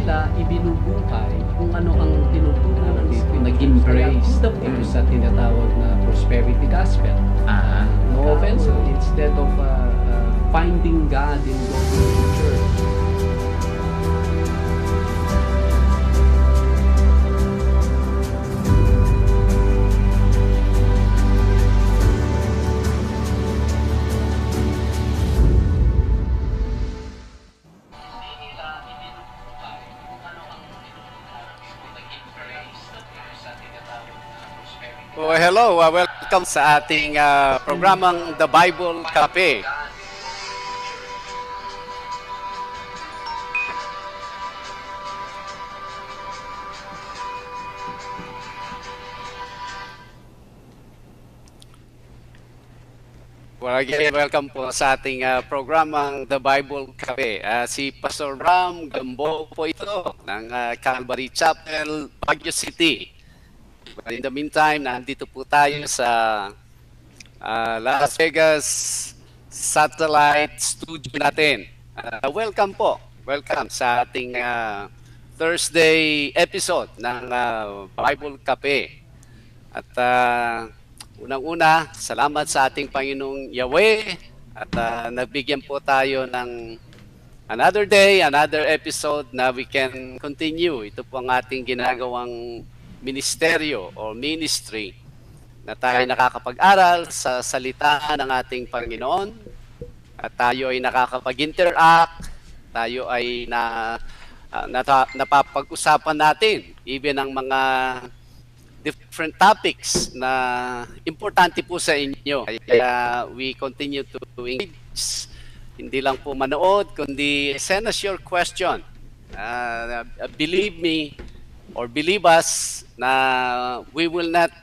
nila ibinubuhay kung ano ang tinuturuan dito. Nag-embrace dito sa tinatawag na prosperity gospel. No offense, instead of finding God in going to church. Well, hello, welcome sa ating programang The Bible Cafe. Well, again, welcome po sa ating programang The Bible Cafe. Si Pastor Ram Gambo po ito ng Calvary Chapel, Baguio City. But in the meantime, nandito po tayo sa Las Vegas satellite studio natin. Welcome po. Welcome sa ating Thursday episode ng Bible Cafe. At unang-una, salamat sa ating Panginoong Yahweh. At nagbigyan po tayo ng another day, another episode na we can continue. Ito po ang ating ginagawang ministeryo o ministry na tayo nakakapag-aral sa salita ng ating Panginoon at tayo ay nakakapag-interact, tayo ay napapag-usapan natin even ang mga different topics na importante po sa inyo. Kaya we continue to engage, hindi lang po manood, kundi send us your question. Believe me, or believe us na we will not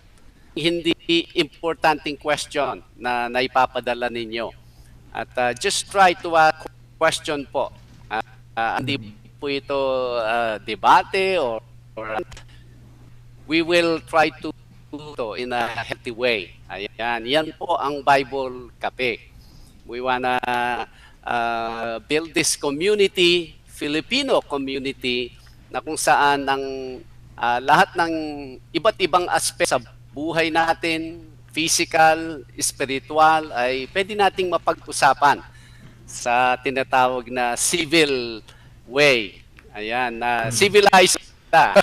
hindi importanteng question na naipapadala ninyo. At just try to question po. Hindi po ito debate or we will try to do ito in a healthy way. Ayan, yan po ang Bible Cafe. We wanna build this community, Filipino community, na kung saan ang lahat ng iba't ibang aspect sa buhay natin, physical, spiritual, ay pwede nating mapag-usapan sa tinatawag na civil way. Ayan, civilized na.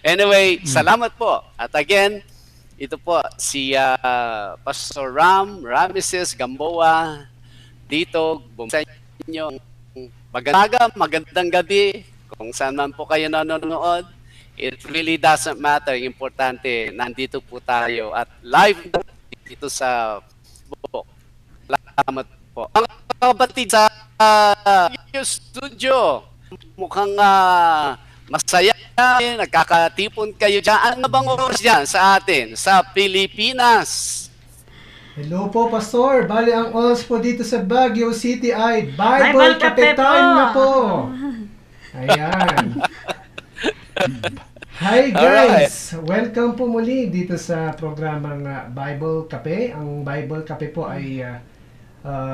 Anyway, salamat po. At again, ito po si Pastor Rameses Gamboa dito. Sa inyo, magandang gabi. Kung saan man po kayo nanonood, it really doesn't matter. Importante, nandito po tayo at live dito sa Facebook. Salamat po. Ang kapatid sa studio, mukhang masaya, nagkakatipon kayo dyan. Ano bang oras dyan sa atin, sa Pilipinas? Hello po, Pastor. Bali, ang oras po dito sa Baguio City ay Bible Cafe time na po. Ayan. Hi guys! Welcome po muli dito sa programang Bible Cafe. Ang Bible Cafe po ay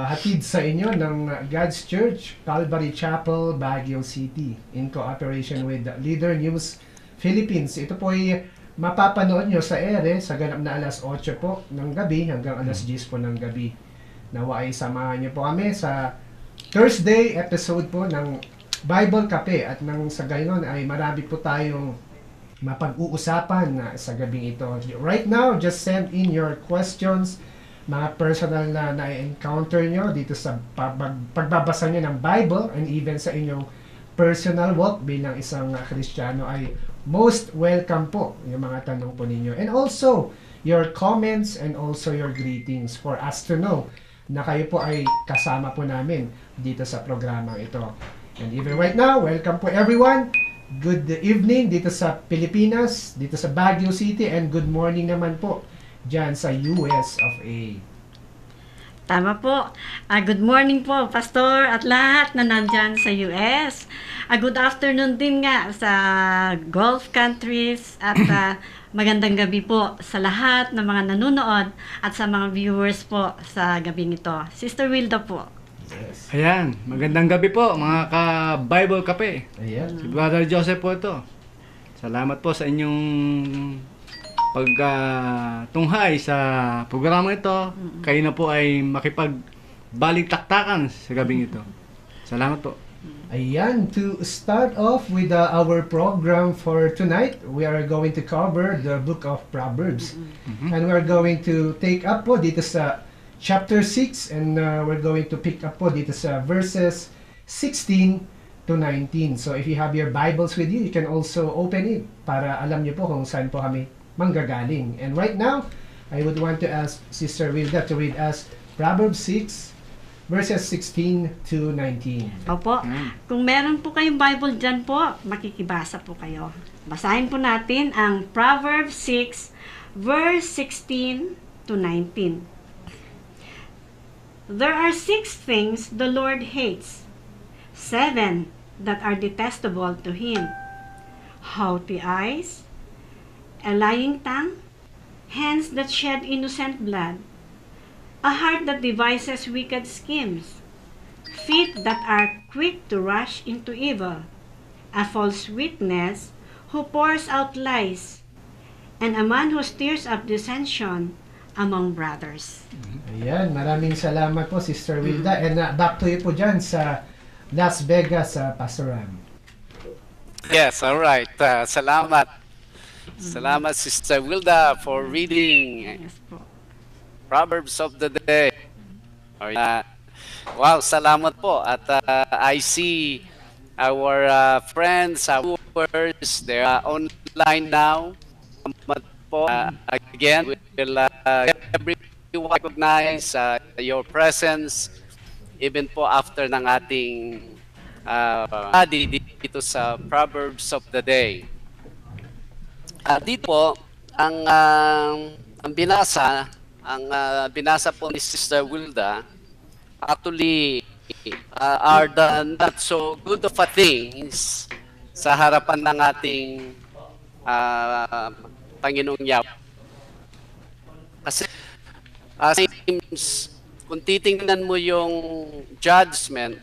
hatid sa inyo ng God's Church, Calvary Chapel, Baguio City in cooperation with Leader News Philippines. Ito po ay mapapanood nyo sa ere sa ganap na alas 8 po ng gabi hanggang alas 10 po ng gabi. Nawa ay samahan nyo po kami sa Thursday episode po ng Bible Cafe at nang sa gayon ay marami po tayong mapag-uusapan sa gabing ito. Right now, just send in your questions, mga personal na na-encounter nyo dito sa pagbabasa nyo ng Bible and even sa inyong personal walk bilang isang Kristiyano ay most welcome po yung mga tanong po ninyo. And also, your comments and also your greetings for us to know na kayo po ay kasama po namin dito sa programang ito. And even right now, welcome po everyone. Good evening dito sa Pilipinas, dito sa Baguio City, and good morning naman po dyan sa US of A. Tama po. Good morning po, Pastor, at lahat na nandyan sa US. Good afternoon din nga sa Gulf countries at magandang gabi po sa lahat ng mga nanonood at sa mga viewers po sa gabing ito. Sister Wilda po. Yes. Ayan, magandang gabi po mga ka-Bible Cafe. Ayan. Si Brother Joseph po ito. Salamat po sa inyong pagtunghay sa programa ito. Kayo na po ay makipagbaligtaktakan sa gabing ito. Salamat po. Ayan, to start off with our program for tonight, we are going to cover the book of Proverbs. And we are going to take up po dito sa chapter 6 and we're going to pick up po dito sa verses 16 to 19. So if you have your Bibles with you, you can also open it para alam niyo po kung saan po kami manggagaling. And right now, I would want to ask Sister Wilda to read us Proverbs 6 verses 16 to 19. Opo. Kung meron po kayong Bible dyan po, makikibasa po kayo. Basahin po natin ang Proverbs 6 verse 16 to 19. There are 6 things the Lord hates, 7 that are detestable to Him: haughty eyes, a lying tongue, hands that shed innocent blood, a heart that devises wicked schemes, feet that are quick to rush into evil, a false witness who pours out lies, and a man who stirs up dissension among brothers. Ayan, maraming salamat po Sister Wilda. And back to you po dyan sa Las Vegas, Pastor Ram. Yes, all right. Salamat. Salamat, Sister Wilda, for reading Yes po. Proverbs of the day. Wow, salamat po. At I see our friends, our viewers, they are online now. Salamat po. Again, we will everyone recognize your presence even po after ng ating study dito sa Proverbs of the day. Dito po, ang binasa po ni Sister Wilda actually are the not so good of a things sa harapan ng ating Panginoong Yahweh. Kasi seems, kung titingnan mo yung judgment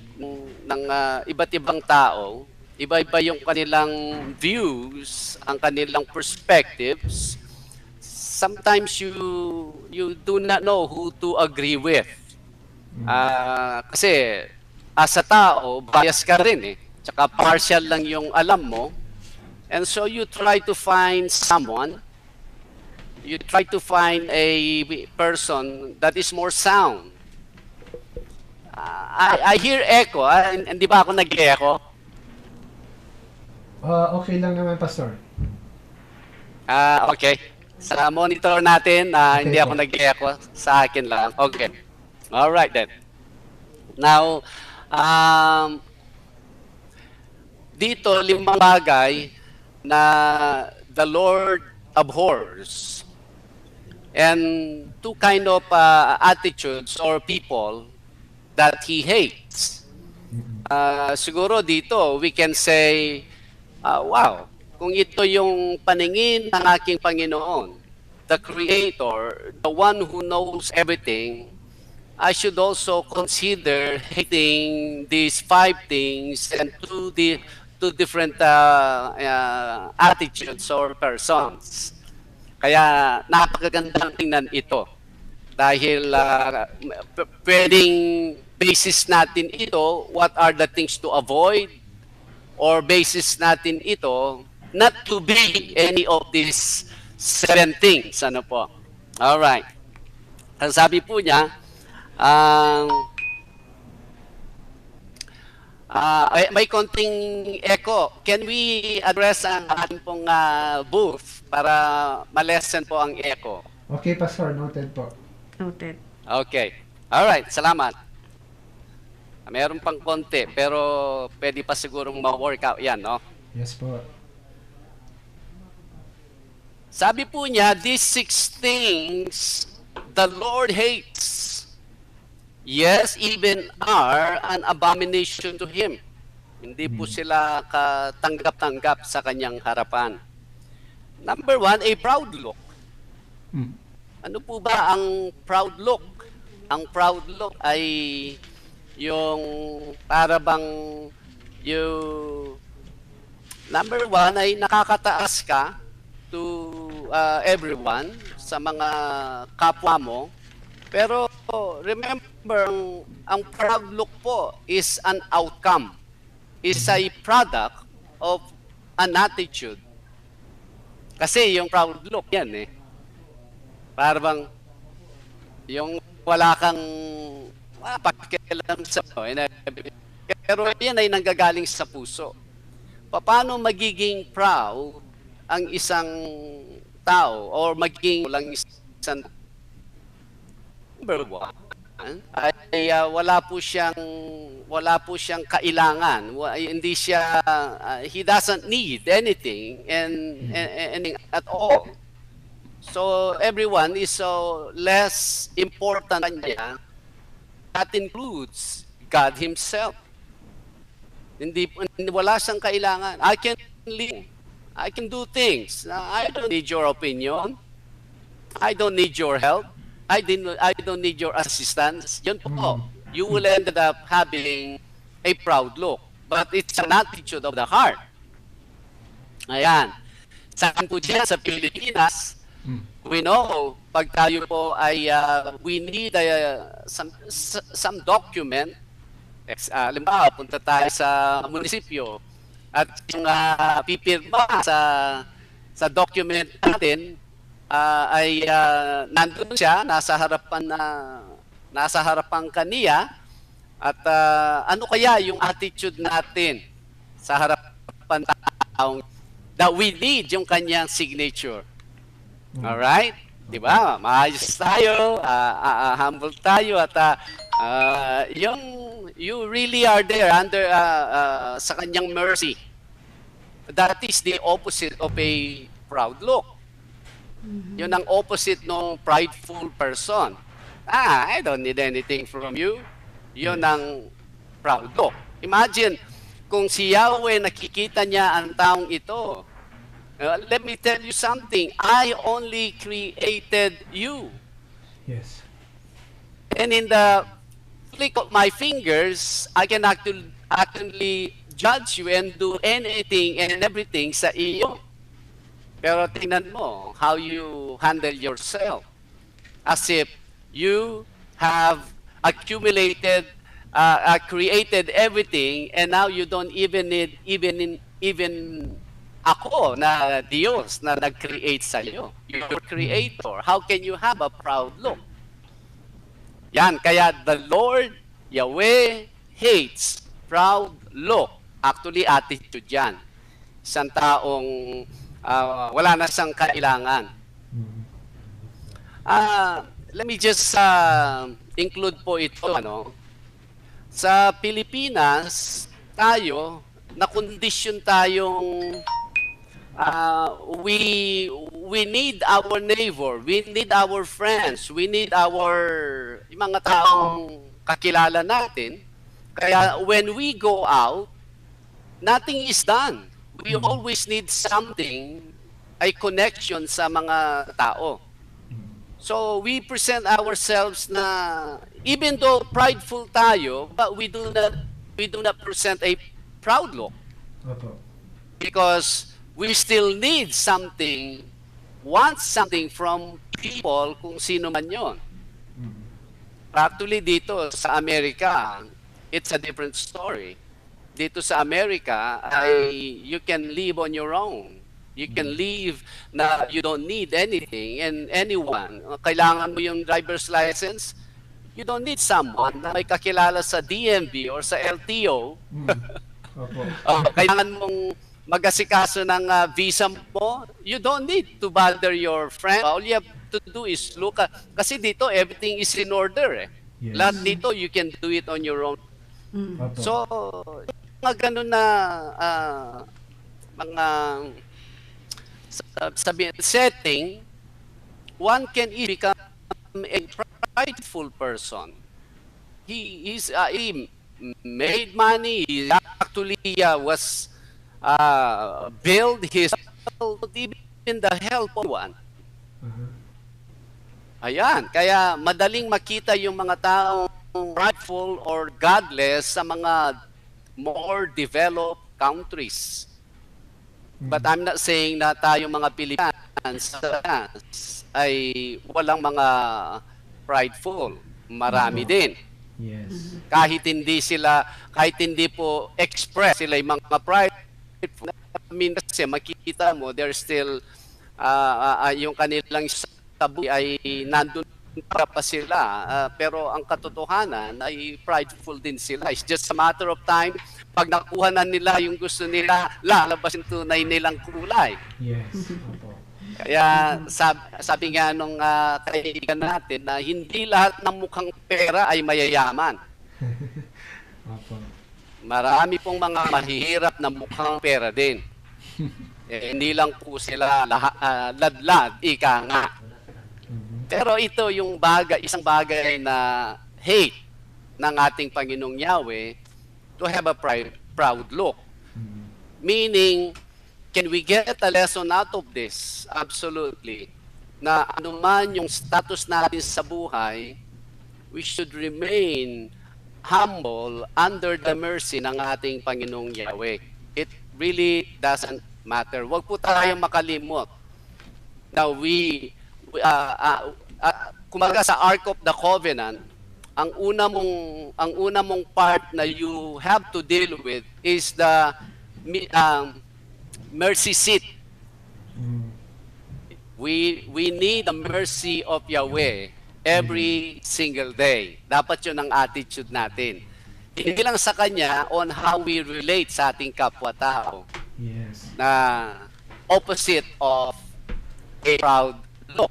ng iba't ibang tao, iba-iba yung kanilang views, ang kanilang perspectives. Sometimes you do not know who to agree with. Kasi as a tao, bias ka rin eh. Tsaka partial lang yung alam mo. And so you try to find someone, you try to find a person that is more sound. I hear echo. Hindi ba ako nag-echo? Okay lang naman, Pastor. Okay. Sa monitor natin, hindi ako nag-echo. Sa akin lang. Okay. All right then. Now, dito 5 bagay na the Lord abhors, and 2 kind of attitudes or people that He hates. Siguro dito we can say, wow, kung ito yung paningin ng aking Panginoon, the Creator, the one who knows everything, I should also consider hating these 5 things and 2 different attitudes or persons. Kaya napakagandang tingnan ito. Dahil pwedeng basis natin ito, what are the things to avoid, or basis natin ito, not to be any of these 7 things. Ano po? Alright. Ang sabi po niya, may konting echo. Can we address ang ating pong booth para ma-lessen po ang echo? Okay, Pastor. Noted po. Noted. Okay. Alright, salamat. Meron pang konti, pero pwede pa sigurong ma-workout yan, no? Yes po. Sabi po niya, these 6 things the Lord hates. Yes, even are an abomination to Him. Hindi po sila katanggap-tanggap sa kanyang harapan. Number 1, a proud look. Ano po ba ang proud look? Ang proud look ay yung para bang yung number one ay nakakataas ka to everyone, sa mga kapwa mo. Pero remember, ang proud look po is an outcome, is a product of an attitude. Kasi yung proud look yan parang yung wala kang pakialam sa pero yan ay nanggagaling sa puso. Paano magiging proud ang isang tao or magiging lang isang number one ay wala po siyang kailangan. Hindi siya he doesn't need anything and anything at all. So everyone is so less important niya. That includes God himself. Wala siyang kailangan. I can live. I can do things. I don't need your opinion. I don't need your help. I don't need your assistance. Yun po. You will end up having a proud look. But it's an attitude of the heart. Ayan. Saan po dyan sa Pilipinas, we know, pag tayo po ay we need some document. Halimbawa, punta tayo sa munisipyo at yung pipirma sa document natin ay nandun siya, nasa harapan kaniya, at ano kaya yung attitude natin sa harapan taong that we need yung kanyang signature. Alright? Diba? Maayos tayo, humble tayo, at you really are there under sa kanyang mercy. That is the opposite of a proud look. Yun ang opposite ng prideful person. I don't need anything from you. Yun ang proud look. Imagine, kung si Yahweh nakikita niya ang taong ito, let me tell you something, I only created you. Yes. And in the flick of my fingers, I can actually judge you and do anything and everything sa iyo. Pero tingnan mo how you handle yourself. As if you have accumulated, created everything, and now you don't even need even ako na Diyos na nag-create sa iyo. You're creator. How can you have a proud look? Yan, kaya the Lord, Yahweh, hates proud look. Actually, attitude yan. Isang taong wala na siyang kailangan. Let me just include po ito. Sa Pilipinas, tayo, na-condition tayong we need our neighbor, we need our friends, we need yung mga taong kakilala natin. Kaya when we go out, nothing is done. We always need something, a connection sa mga tao. So we present ourselves na even though prideful tayo, but we do not present a proud look. Because we still need something, want something from people, kung sino man yon. Actually, dito sa Amerika, it's a different story. Dito sa Amerika, you can live on your own. You can live na you don't need anything and anyone. Kailangan mo yung driver's license, you don't need someone na may kakilala sa DMV or sa LTO. Kailangan mong mag-asikaso ng visa mo, you don't need to bother your friend. All you have to do is look at, kasi dito everything is in order. Yes. Lahat dito you can do it on your own. So, mga ganun na mga setting, one can become a prideful person. He made money. He actually was build his even the help of one. Ayan, kaya madaling makita yung mga taong prideful or godless sa mga more developed countries. But I'm not saying na tayong mga Pilipinas ay walang mga prideful. Marami din. Yes. Kahit hindi po express sila yung mga prideful. I mean, kasi makikita mo, they're still, yung kanilang tabu ay nandun pa sila. Pero ang katotohanan ay prideful din sila. It's just a matter of time. Pag nakuha na nila yung gusto nila, lalabas yung tunay nilang kulay. Yes. Opo. Kaya sabi nga nung kaibigan natin na hindi lahat ng mukhang pera ay mayayaman. Opo. Marami pong mga mahihirap na mukhang pera din. Hindi lang po sila ladlad, ika nga. Pero ito yung isang bagay na hate ng ating Panginoong Yahweh to have a proud look. Meaning, can we get a lesson out of this? Absolutely. Na anuman yung status natin sa buhay, we should remain humble under the mercy ng ating Panginoong Yahweh. It really doesn't matter. Huwag po tayong makalimot na kumaga sa Ark of the Covenant, ang una mong part na you have to deal with is the mercy seat. We need the mercy of Yahweh every single day. Dapat yun ang attitude natin. Hindi lang sa Kanya on how we relate sa ating kapwa-tao. Yes. Na opposite of a proud look,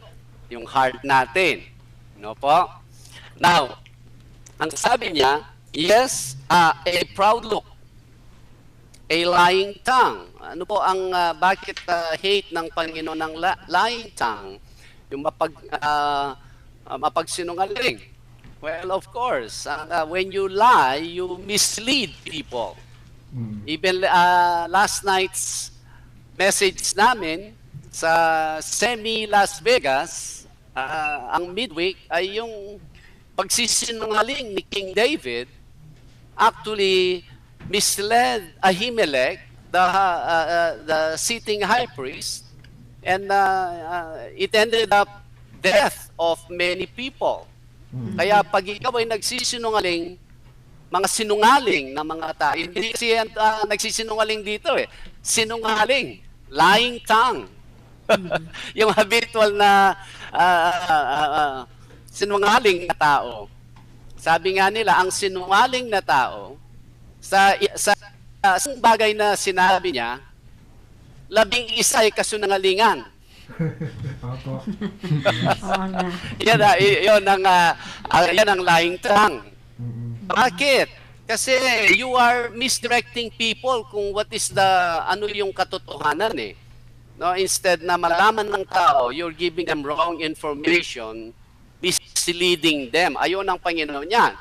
yung heart natin. No po? Now, ang sabi niya, yes, a proud look, a lying tongue. Ano po ang bakit hate ng Panginoon ng lying tongue? Yung mapagsinungaling. Well, of course, when you lie, you mislead people. Even last night's message namin sa Semi-Las Vegas, ang midweek ay yung pagsisinungaling ni King David actually misled Ahimelech, the sitting high priest, and it ended up death of many people. Kaya pag ikaw ay nagsisinungaling, mga sinungaling na mga tao, hindi kasi nagsisinungaling dito sinungaling, lying tongue. Yung habitual na sinungaling na tao. Sabi nga nila, ang sinungaling na tao, sa isang bagay na sinabi niya, 11 ay kasunungalingan. Opo. Oo nga. Yan ang lying tongue. Bakit? Kasi you are misdirecting people kung what is ano yung katotohanan No, instead na malaman ng tao, you're giving them wrong information, misleading them. Ayun ang Panginoon niyan.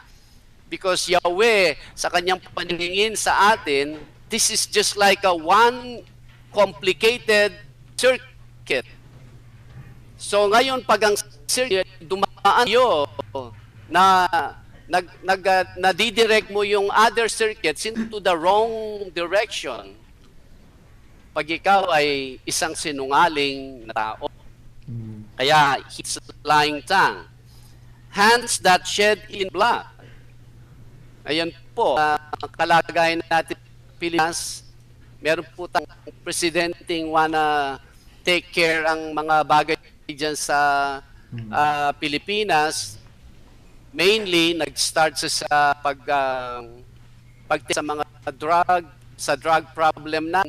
Because Yahweh, sa kanyang paningin sa atin, this is just like a one complicated circuit. So ngayon, pag ang circuit, dumaan yun, nadidirect mo yung other circuits into the wrong direction. Pag ikaw ay isang sinungaling na tao. Kaya, his lying tongue. Hands that shed in blood. Ayan po, kalagayan natin Pilipinas, meron po tayong presidenting wanna take care ang mga bagay dyan sa Pilipinas. Mainly, nag-start sa sa mga drug problem na.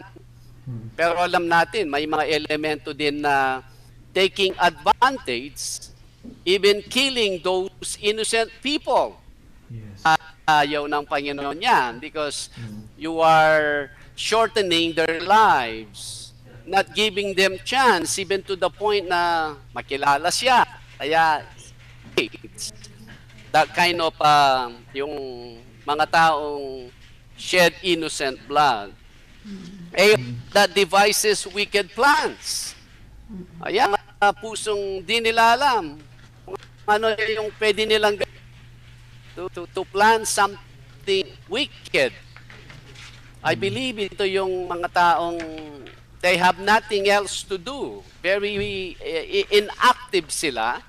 Pero alam natin, may mga elemento din na taking advantage, even killing those innocent people. Yes. Ayaw ng Panginoon yan because you are shortening their lives, not giving them chance even to the point na makilala siya. Kaya, that kind of, yung mga taong shed innocent blood, that devises wicked plans. Ayan, pusong di nila alam kung ano yung pwede nilang to plan something wicked. I believe ito yung mga taong they have nothing else to do. Very inactive sila.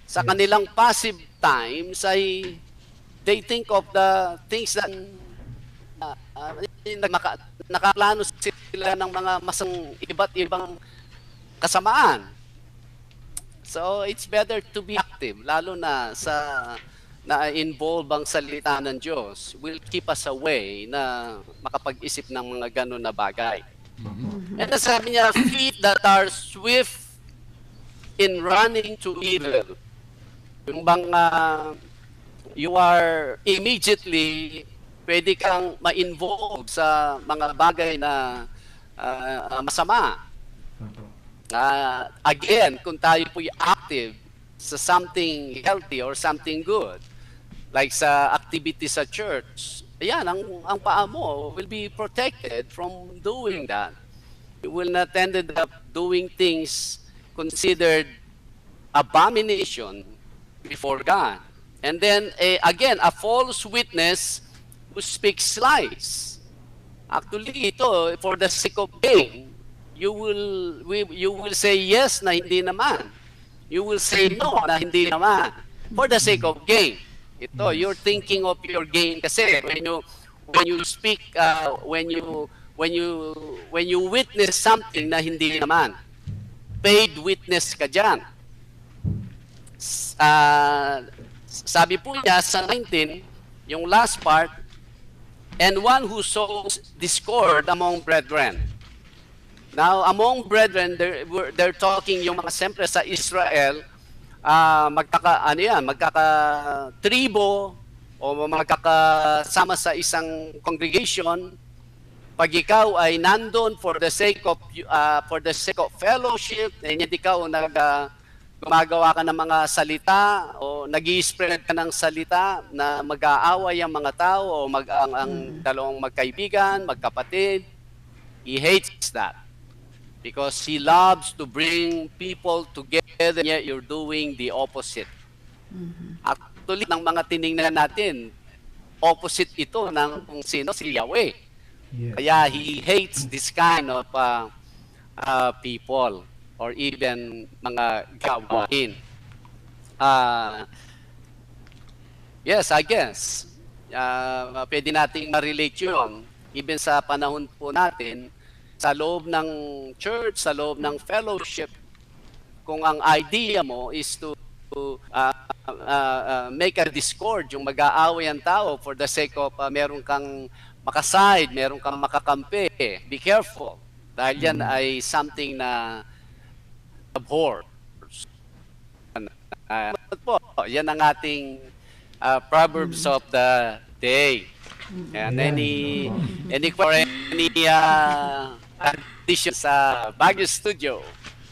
Sa kanilang passive times ay they think of the things that nakaplano sila ng mga iba't ibang kasamaan. So it's better to be active, lalo na sa na-involve ang salita ng Diyos, will keep us away na makapag-isip ng mga ganun na bagay. And sabi niya, feet that are swift in running to evil. Yung bang you are immediately pwede kang ma-involve sa mga bagay na masama. Again, kung tayo po'y active sa something healthy or something good, like sa activity sa church, ayan, ang paa mo will be protected from doing that. You will not end up doing things considered abomination before God. And then, again, a false witness who speaks lies. Actually, ito, for the sake of gain, you will say yes na hindi naman. You will say no na hindi naman. For the sake of gain. Ito, you're thinking of your gain kasi when you speak, when you witness something na hindi naman, paid witness ka dyan. Sabi po niya sa 19, yung last part, and one who sows discord among brethren. Now, among brethren, they're talking yung mga siyempre sa Israel, magkaka-tribo o magkakasama sa isang congregation. Pag ikaw ay nandun for the sake of fellowship, and yet ikaw gumagawa ka ng mga salita o nag-i-spread ka ng salita na mag-aaway ang mga tao o ang dalawang magkaibigan, magkapatid, he hates that. Because he loves to bring people together, yet you're doing the opposite. Actually, ng mga tiningnan natin, opposite ito ng kung sino, si Yahweh. Yes. Kaya he hates this kind of people or even mga gawain. Yes, I guess. Pwede nating ma-relate yun. Even sa panahon po natin, sa loob ng church, sa loob ng fellowship, kung ang idea mo is to make a discord, yung mag-aaway ang tao for the sake of meron kang makaside, meron kang makakampi, be careful. Dahil yan ay something na abhor. Yan ang ating Proverbs of the day. And any addition sa Baguio Studio.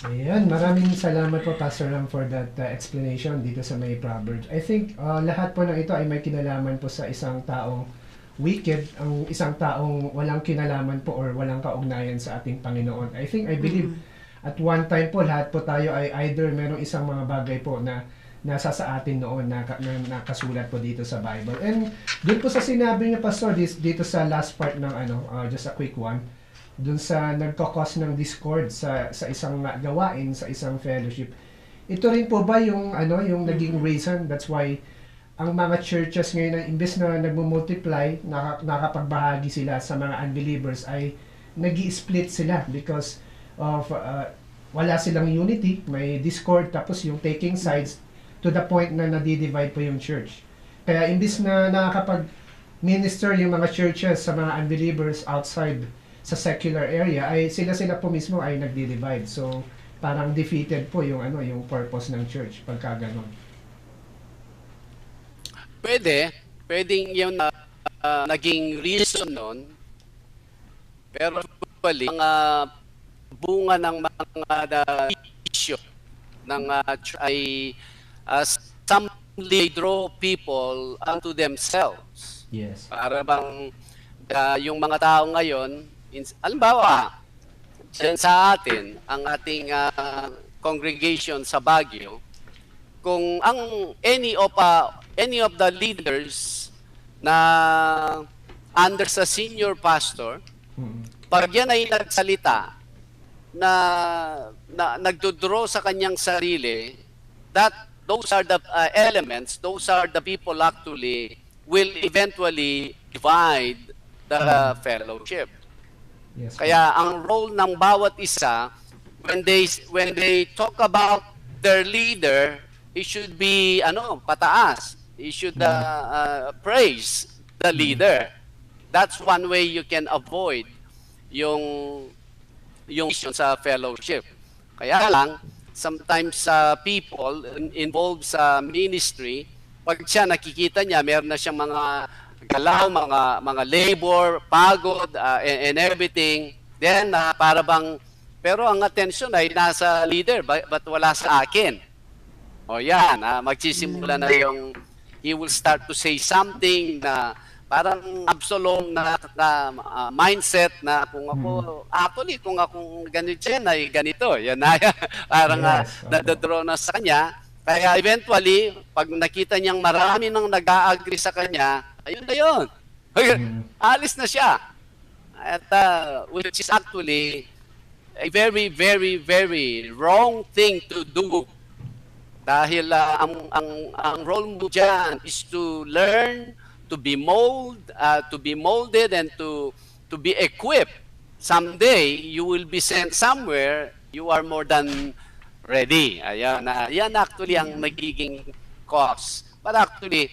Ayan, maraming salamat po Pastor Ram for that explanation dito sa may Proverbs. I think lahat po ng ito ay may kinalaman po sa isang taong wicked, ang isang taong walang kinalaman po or walang kaugnayan sa ating Panginoon. I believe at one time po lahat po tayo ay either merong isang mga bagay po na nasa sa atin noon na nakasulat po dito sa Bible. And doon po sa sinabi niya Pastor dito sa last part ng just a quick one, doon sa nagkakos ng discord sa isang gawain, sa isang fellowship. Ito rin po ba yung yung naging reason that's why ang mga churches ngayon imbes na nagmo-multiply, nakapagbahagi sila sa mga unbelievers ay nag-i-split sila because of wala silang unity, may discord, tapos yung taking sides to the point na nadi-divide po yung church. Kaya imbis na nakakapag-minister yung mga churches sa mga unbelievers outside sa secular area, ay sila po mismo ay nagdi-divide. So, parang defeated po yung yung purpose ng church pagka ganon. Pwedeng yun naging reason nun. Pero actually, ang bunga ng mga issue ng ay they draw people unto themselves. Yes. Para bang yung mga tao ngayon, halimbawa, sa atin, ang ating congregation sa Baguio, kung ang any of any of the leaders na under sa senior pastor, pag yan ay nagsalita na nagdodraw sa kanyang sarili, those are the elements, those are the people actually will eventually divide the fellowship. Yes. Kaya ang role ng bawat isa, when they talk about their leader, it should be pataas. It should praise the leader. That's one way you can avoid yung issue sa fellowship. Kaya lang, sometimes people involved sa ministry, pag siya nakikita niya, meron na siyang mga galaw, mga labor, pagod, and everything, then para bang, pero ang attention ay nasa leader, but wala sa akin. O yan, magsisimula na yung, he will start to say something na parang Absalom na mindset na kung ako, actually, kung akong ganito yan, ay ganito. Yan na, parang nadadraw na sa kanya. Kaya eventually, pag nakita niyang marami nang nag-a-agree sa kanya, ayun na yun. Alis na siya. At which is actually a very, very, very wrong thing to do. Dahil ang role mo dyan is to learn, to be molded, and to be equipped. Someday, you will be sent somewhere, you are more than ready. Ayan, yan actually ang magiging cause. But actually,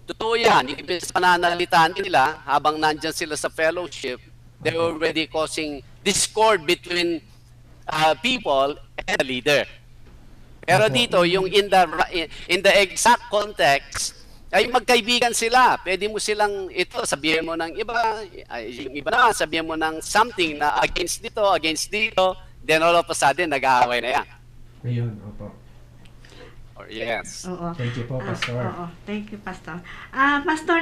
totoo yan. Ibig sa pananalitaan nila, habang nandyan sila sa fellowship, they're already causing discord between people and the leader. Pero dito, yung in the exact context, ay magkaibigan sila. Pwede mo silang sabihin mo ng iba, yung iba na, sabihin mo ng something na against dito, then all of a sudden, nag-aaway na yan. Ayun, opo. Or yes. Oo. Thank you po, Pastor. Oo. Thank you, Pastor. Pastor,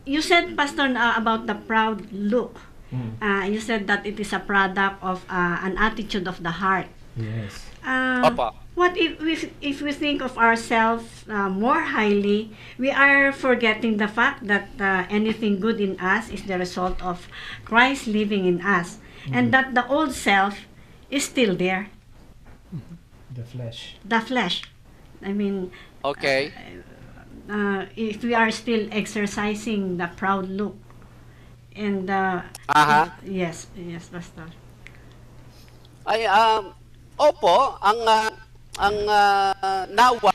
you said, Pastor, about the proud look. You said that it is a product of an attitude of the heart. Yes. Opo. What if we think of ourselves more highly, we are forgetting the fact that anything good in us is the result of Christ living in us, and that the old self is still there. The flesh. The flesh. I mean, Okay. If we are still exercising the proud look, and yes, Pastor. Ay, opo, ang nawa,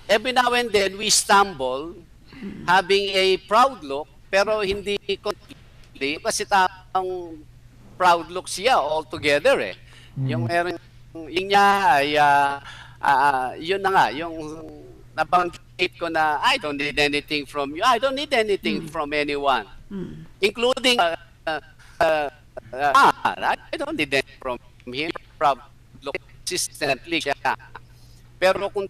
every now and then we stumble having a proud look, pero hindi completely kasi ang proud look siya altogether eh. Yung meron yung niya ay yun na nga, yung nabanggit ko na I don't need anything from you. I don't need anything from anyone. Including I don't need anything from him. Proud look consistently siya. Pero kung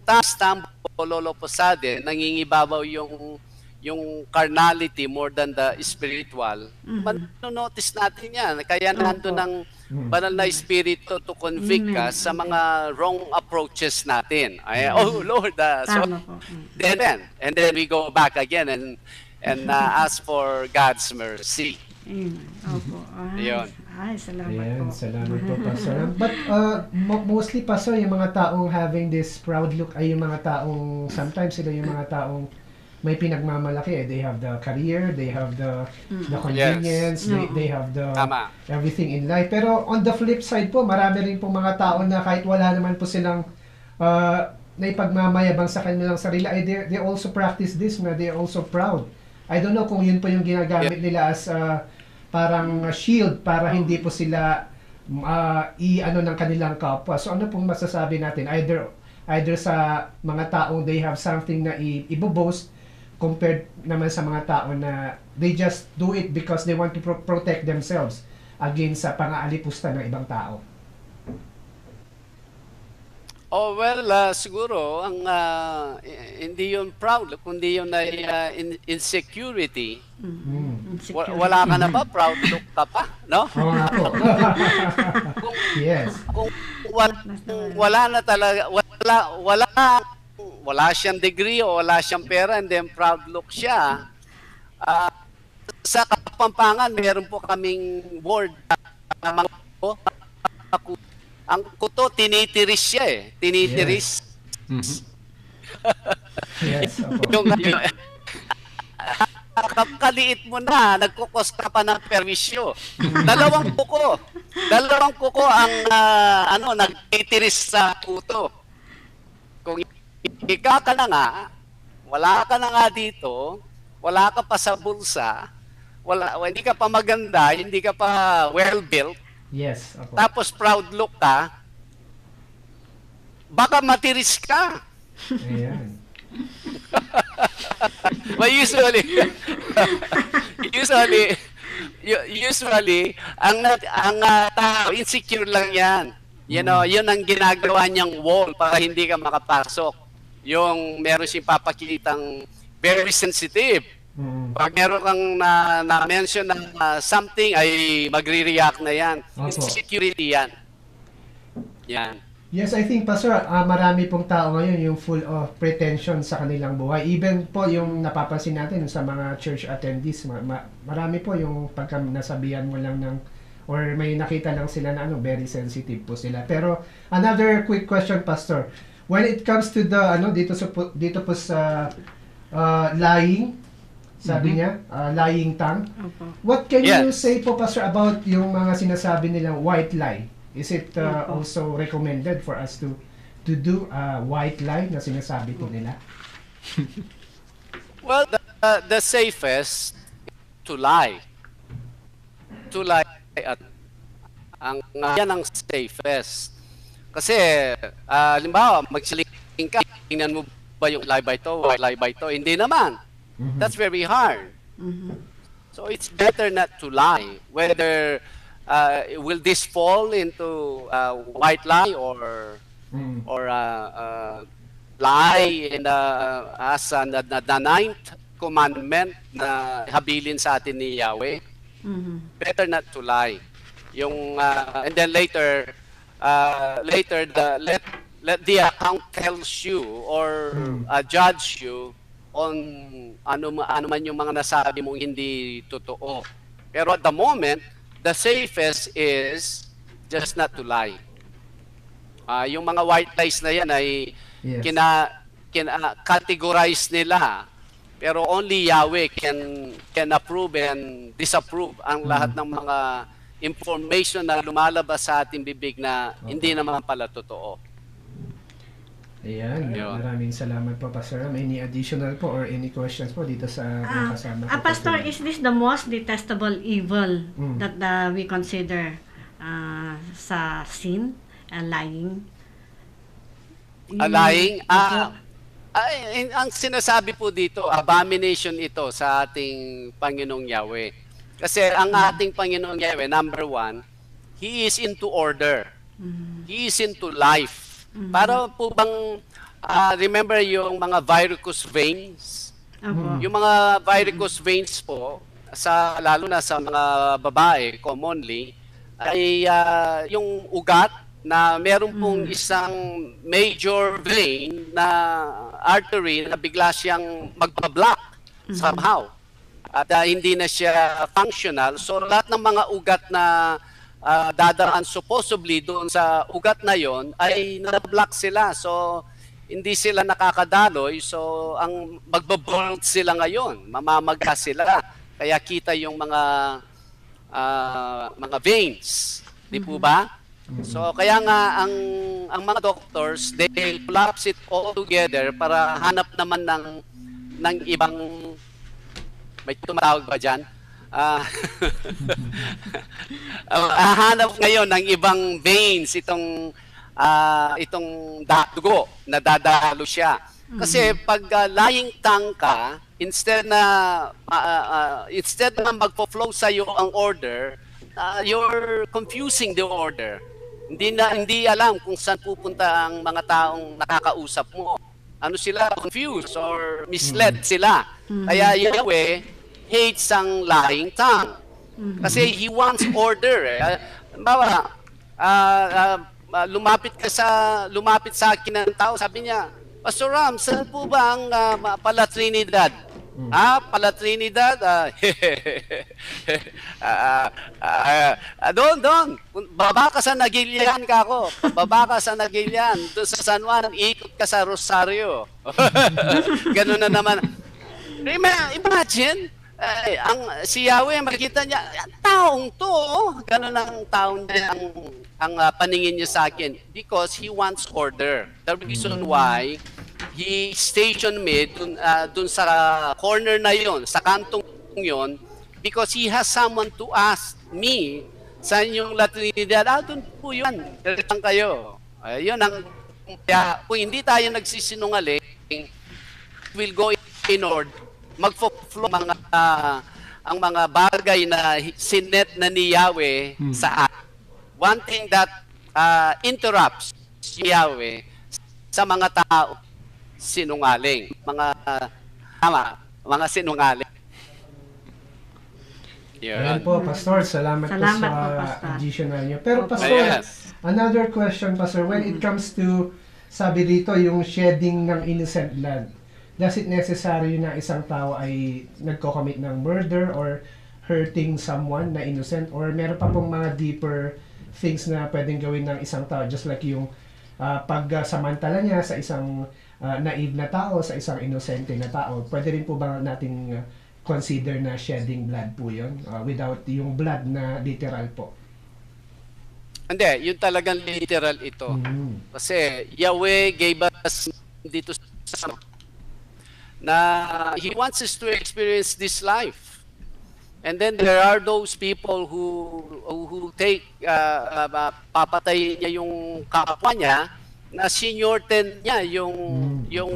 loloposade, nangingibabaw yung carnality more than the spiritual, manonotice natin yan. Kaya nandun ng banal na espiritu to convict us sa mga wrong approaches natin. Ay, oh Lord, so then we go back again and ask for God's mercy. Opo. Yun. Ay, salamat Ayan, po. salamat po, Pastor. But mostly, Pastor, yung mga taong having this proud look ay yung mga taong, sometimes sila yung mga taong may pinagmamalaki. They have the career, they have the convenience, Yes. they have the Tama. everything in life. Pero on the flip side po, marami rin po mga tao na kahit wala naman po silang naipagmamayabang sa kanilang sarili, ay they also practice this na they are also proud. I don't know kung yun po yung ginagamit nila as parang shield para hindi po sila i-ano ng kanilang kapwa. So ano pong masasabi natin? Either sa mga taong they have something na i-boast compared naman sa mga tao na they just do it because they want to protect themselves against sa pang-aalipusta ng ibang tao. Oh, well, siguro, ang hindi yun proud, kundi yun ay insecurity. Wala ka na ba? Proud look ka pa? No? Oo nga po. Yes. Kung wala na talaga, wala siyang degree o wala siyang pera, and then proud look siya. Sa Kapampangan, meron po kaming ward na mga kuto. Ang kuto, tinitiris siya eh. Tinitiris. Yes, opo. Yung, kaliit mo na, nagkukos ka pa ng perwisyo. Dalawang kuko ang nagtitiris sa kuto. Kung ikaw ka na nga, wala ka na nga dito, wala ka pa sa bulsa, hindi ka pa maganda, hindi ka pa well-built, Yes, opo. tapos proud look ka, baka matiris ka. Ayan. But usually, ang tao, insecure lang yan. You know, yun ang ginagawa niyang wall para hindi ka makapasok. Yung meron siyang papakitang very sensitive. Pag meron kang na-mention ng something, ay magre-react na yan. Opo. Insecurity yan. Yan. Yes, I think, Pastor, marami pong tao ngayon yung full of pretension sa kanilang buhay. Even po yung napapansin natin sa mga church attendees, marami po yung pagka nasabihan mo lang ng, or may nakita lang sila na very sensitive po sila. Pero another quick question, Pastor. When it comes to the dito po sa lying, sabi niya, lying tongue. Opo. What can you Yes. say po, Pastor, about yung mga sinasabi nilang white lie? Is it also recommended for us to do white lie na sinasabi po nila? Well, the safest to lie. To lie at yan ang safest. Kasi halimbawa magsiling ka, tingnan mo ba yung lie by to, white lie by to? Hindi naman. That's very hard. So it's better not to lie. Whether will this fall into white lie or lie in as the ninth commandment na habilin sa atin ni Yahweh? Better not to lie. Yung and then later let the account tells you or judge you on ano man yung mga nasabi mong hindi totoo. Pero at the moment, the safest is just not to lie. Yung mga white lies na yan ay Yes. categorize nila. Pero only Yahweh can approve and disapprove ang lahat ng mga information na lumalabas sa ating bibig na hindi naman pala totoo. Ayan. Yun. Maraming salamat po, Pastor. Any additional po or any questions po dito sa mga kasama ko? Pastor, is this the most detestable evil Mm. that we consider sa sin, lying? Lying? Ang sinasabi po dito, abomination ito sa ating Panginoong Yahweh. Kasi ang ating Panginoong Yahweh, number one, He is into order. He is into life. Para po bang, remember yung mga varicose veins? Opo. Yung mga varicose veins po, lalo na sa mga babae, commonly, ay yung ugat na meron pong isang major vein na artery na bigla siyang magpa-block somehow. At hindi na siya functional. So lahat ng mga ugat na dadaan supposedly doon sa ugat na yon ay na-block sila. So hindi sila nakakadaloy. So ang magbabolt sila ngayon, mamamaga sila. Kaya kita yung mga veins. Di po ba? So kaya nga ang mga doctors, they collapse it all together para hanap naman ng ibang, may tumatawag ba dyan? Hanap ngayon ng ibang veins itong dugo na dadalo siya. Kasi pag lying tongue ka, instead na magpo-flow sa iyo ang order, you're confusing the order. Hindi alam kung saan pupunta ang mga taong nakakausap mo. Ano sila, confused or misled sila. Kaya Yahweh hates ang lying tongue. Kasi He wants order. Lumapit sa akin ng tao, sabi niya, Pastor Ram, saan po ba ang Pala Trinidad? Pala Trinidad? Doon. Baba ka sa Nagilian ka ako. Baba ka sa Nagilian. Doon sa San Juan, ikot ka sa Rosario. Ganun na naman. Imagine, si Yahweh, makikita niya, taong to, ganun ang taong niya, ang paningin niya sa akin. Because He wants order. The reason why He stationed me dun sa corner na yon, sa kantong yon, because He has someone to ask me sa inyong La Trinidad. Dun po yun. Diretang kayo. Yun ang, kaya, kung hindi tayo nagsisinungaling, will go in order. Magfo-flow ang mga bagay na sinet na ni Yahweh sa atin. One thing that interrupts Yahweh sa mga tao, sinungaling. Mga sinungaling. Ayan po, Pastor. Salamat po Salamat sa po, Pastor. additional niyo. Pero Opo. Pastor, another question, Pastor. When it comes to, sabi dito, yung shedding ng innocent blood, does it necessary na isang tao ay nagko-commit ng murder or hurting someone na innocent? Or meron pa pong mga deeper things na pwedeng gawin ng isang tao, just like yung pagsamantala niya sa isang naive na tao, sa isang inosente na tao? Pwede rin po ba nating consider na shedding blood po yun? Without yung blood na literal po? Hindi, yun talagang literal ito. Kasi Yahweh gave us dito sa na He wants us to experience this life. And then there are those people who take papatayin niya yung kapwa niya, na seniorten niya yung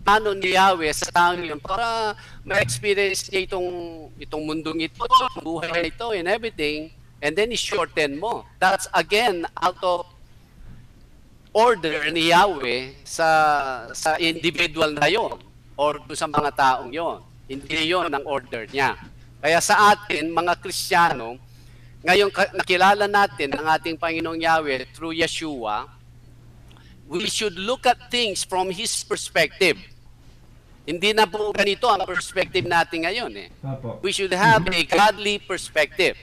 plano ni Yahweh sa taong yun para ma-experience niya itong mundong ito, buhay ito and everything, and then i-shorten mo. That's again out of order ni Yahweh sa individual na yon or sa mga taong yon. Hindi yon ang order niya. Kaya sa atin, mga Kristiyano, ngayon nakilala natin ang ating Panginoong Yahweh through Yeshua, we should look at things from His perspective. Hindi na po ganito ang perspective natin ngayon. We should have a godly perspective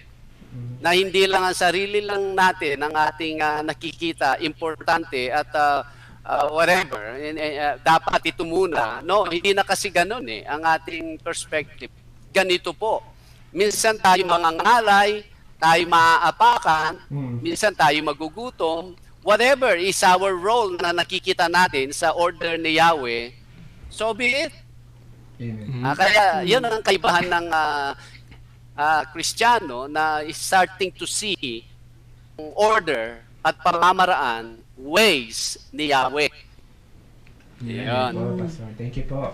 na hindi lang ang sarili lang natin ang ating nakikita, importante at whatever, dapat ito muna. No, hindi na kasi ganun ang ating perspective. Ganito po. Minsan tayo mangangalay, tayo maaapakan, minsan tayo magugutom. Whatever is our role na nakikita natin sa order ni Yahweh, so be it. Kaya yun ang kaibahan ng Kristiyano na is starting to see order at pamamaraan, ways ni Yahweh. Yan. Pastor. Thank you po.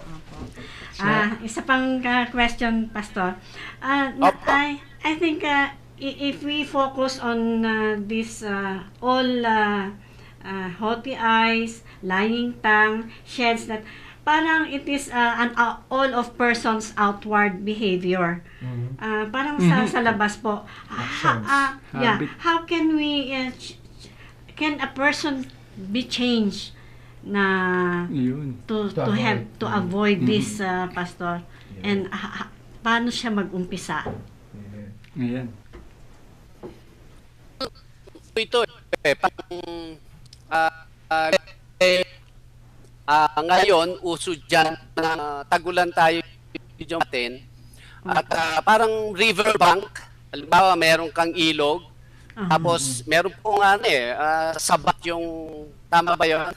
Isa pang question, Pastor. I think if we focus on this all haughty eyes, lying tongue, sheds that parang it is all of person's outward behavior. Parang sa labas po. How can we can a person be changed na to avoid this, Pastor? And paano siya mag-umpisa? Ayan. Ito ngayon uso dyan na tagulan tayo natin at parang riverbank, halimbawa meron kang ilog, tapos meron po nga sabat yung, tama ba yun?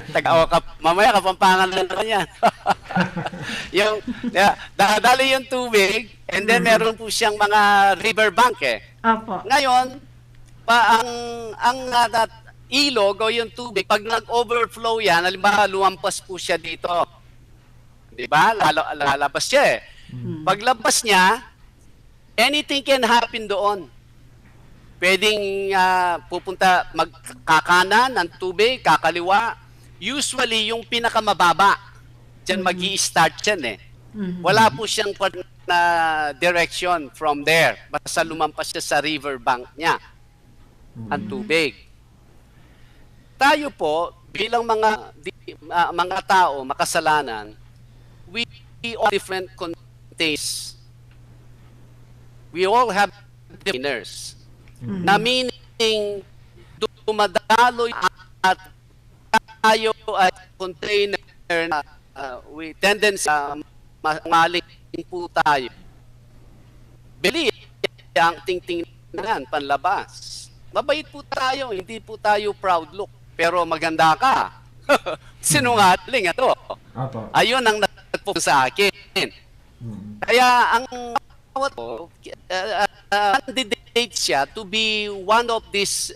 Tagawa ka, mamaya kapampangan lang naman yan. Yung dadali yung tubig and then meron po siyang mga riverbank Opo. Ngayon ang ilog o yung tubig, pag nag-overflow yan, halimbawa lumampas po siya dito. Di ba? Lalabas siya Paglabas niya, anything can happen doon. Pwedeng pupunta, magkakanan ng tubig, kakaliwa. Usually, yung pinakamababa, dyan mag-i-start yan Wala po siyang na direction from there. Basta lumampas siya sa riverbank niya. Ang tubig. Tayo po, bilang mga tao, makasalanan, we all different contains. We all have different na meaning dumadaloy at tayo ay container na we tendency maling po tayo. Believe ang tingtingnan panlabas. Mabait po tayo, hindi po tayo proud look, pero maganda ka. Sinungaling ito. Opo. Ayun ang nagpo sa akin. Kaya ang candidate siya to be one of these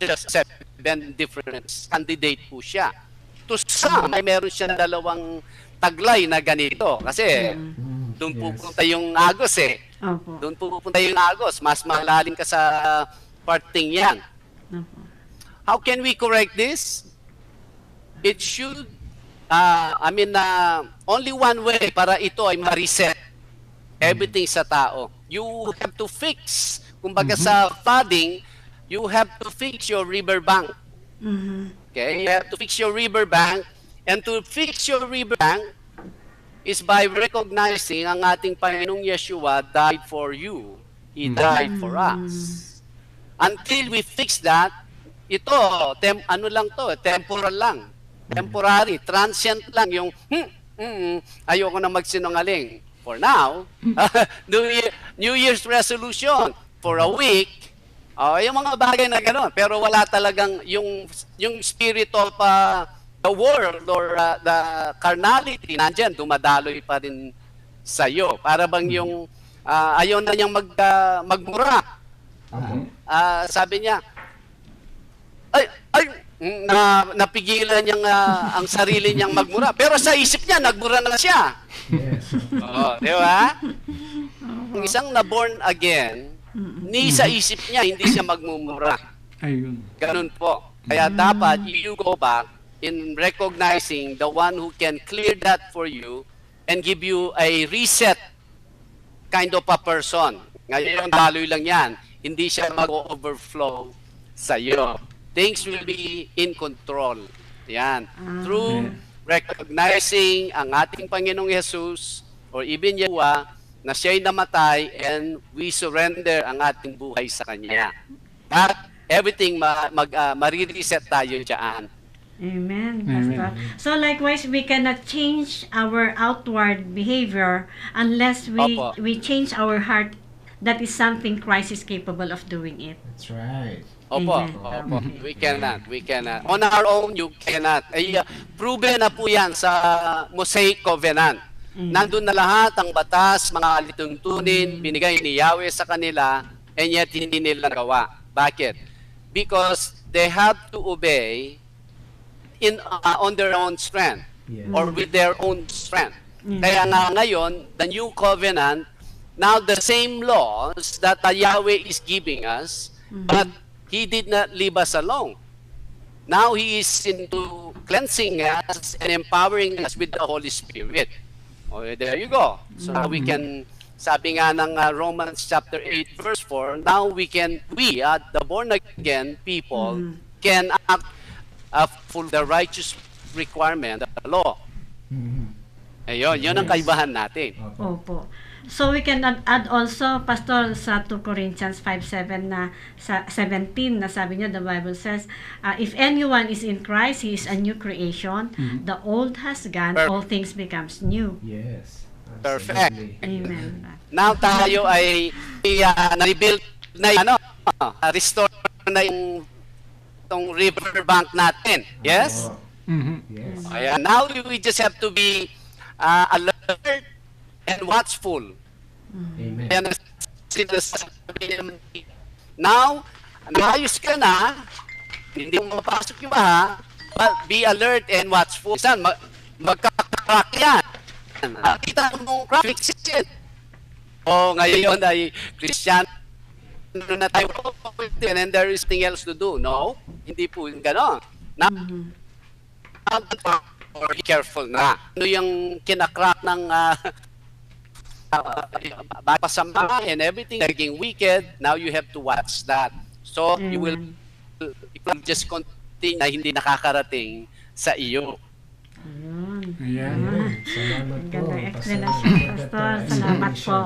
just seven different candidate po siya. To some, ay meron siya dalawang taglay na ganito. Kasi doon pupunta yung Agos eh. Opo. Doon pupunta yung Agos. Mas malalim ka sa parting yan. Opo. How can we correct this? It should, only one way para ito ay ma-reset everything sa tao. You have to fix, kumbaga sa flooding, you have to fix your riverbank. Okay? You have to fix your riverbank. And to fix your riverbank is by recognizing ang ating Panginoong Yeshua died for you. He died for us. Until we fix that, ito, temporal lang. Temporary, transient lang. Yung, ayoko na magsinungaling. For now, New Year's resolution for a week, yung mga bagay na gano'n. Pero wala talagang yung spirit of the world or the carnality, nandyan, dumadaloy pa rin sa'yo. Para bang yung ayaw na niyang magmura. Sabi niya, napigilan niyang ang sarili niyang magmura. Pero sa isip niya, nagmura na siya. Yes. Di ba? Ang isang na-born again, ni sa isip niya, hindi siya magmumura. Ayun. Ganun po. Kaya dapat you go back in recognizing the one who can clear that for you and give you a reset kind of a person. Ngayon, daloy lang yan. Hindi siya mag-overflow sa iyo. Things will be in control. Yan. Through recognizing ang ating Panginoong Jesus or even Yeshua na siya'y namatay and we surrender ang ating buhay sa Kanya. At everything marireset tayo dyan. Amen, Pastor. So likewise, we cannot change our outward behavior unless Opo. we change our heart. That is something Christ is capable of doing it. That's right. Opo, Amen. opo. We cannot. On our own, you cannot. Ay, proven na po yan sa Mosaic Covenant. Nandun na lahat ang batas, mga alituntunin, binigay ni Yahweh sa kanila, and yet hindi nila nagawa. Bakit? Because they have to obey on their own strength or with their own strength. Kaya nga ngayon, the new covenant, now the same laws that Yahweh is giving us, but He did not leave us alone. Now He is into cleansing us and empowering us with the Holy Spirit. Oh, there you go. So now we can, sabi nga ng Romans chapter 8 verse 4, now we, the born again people, can act full the righteous requirement of the law. Ayun, yun ang kaibahan natin. Opo. So we can add also, Pastor, sa 2 Corinthians 5:7 na sa 17 na sabi niya, the Bible says, if anyone is in Christ, he is a new creation. The old has gone, all things becomes new. Yes. Perfect. Absolutely. Amen. Now tayo ay na-rebuild na restore na yung itong riverbank natin. Yes? Yes. Ayan. Now we just have to be alert and watchful. Amen. Ayan ang sinasabi naman. Now, naayos ka na, hindi mo mapasok yung baha, but be alert and watchful. Saan? Magkakarak yan. Nakita mo crack, fix it. O ngayon ay Christian na tayo and there is nothing else to do. No, hindi po yung gano'n. Now, be careful na. Ano yung kinakrack ng pasama and everything, naging wicked, now you have to watch that. So, you will just continue na hindi nakakarating sa iyo. Ayun. Ayan. Salamat po. Gandang Pastor, explanation, for that, Pastor. Salamat po.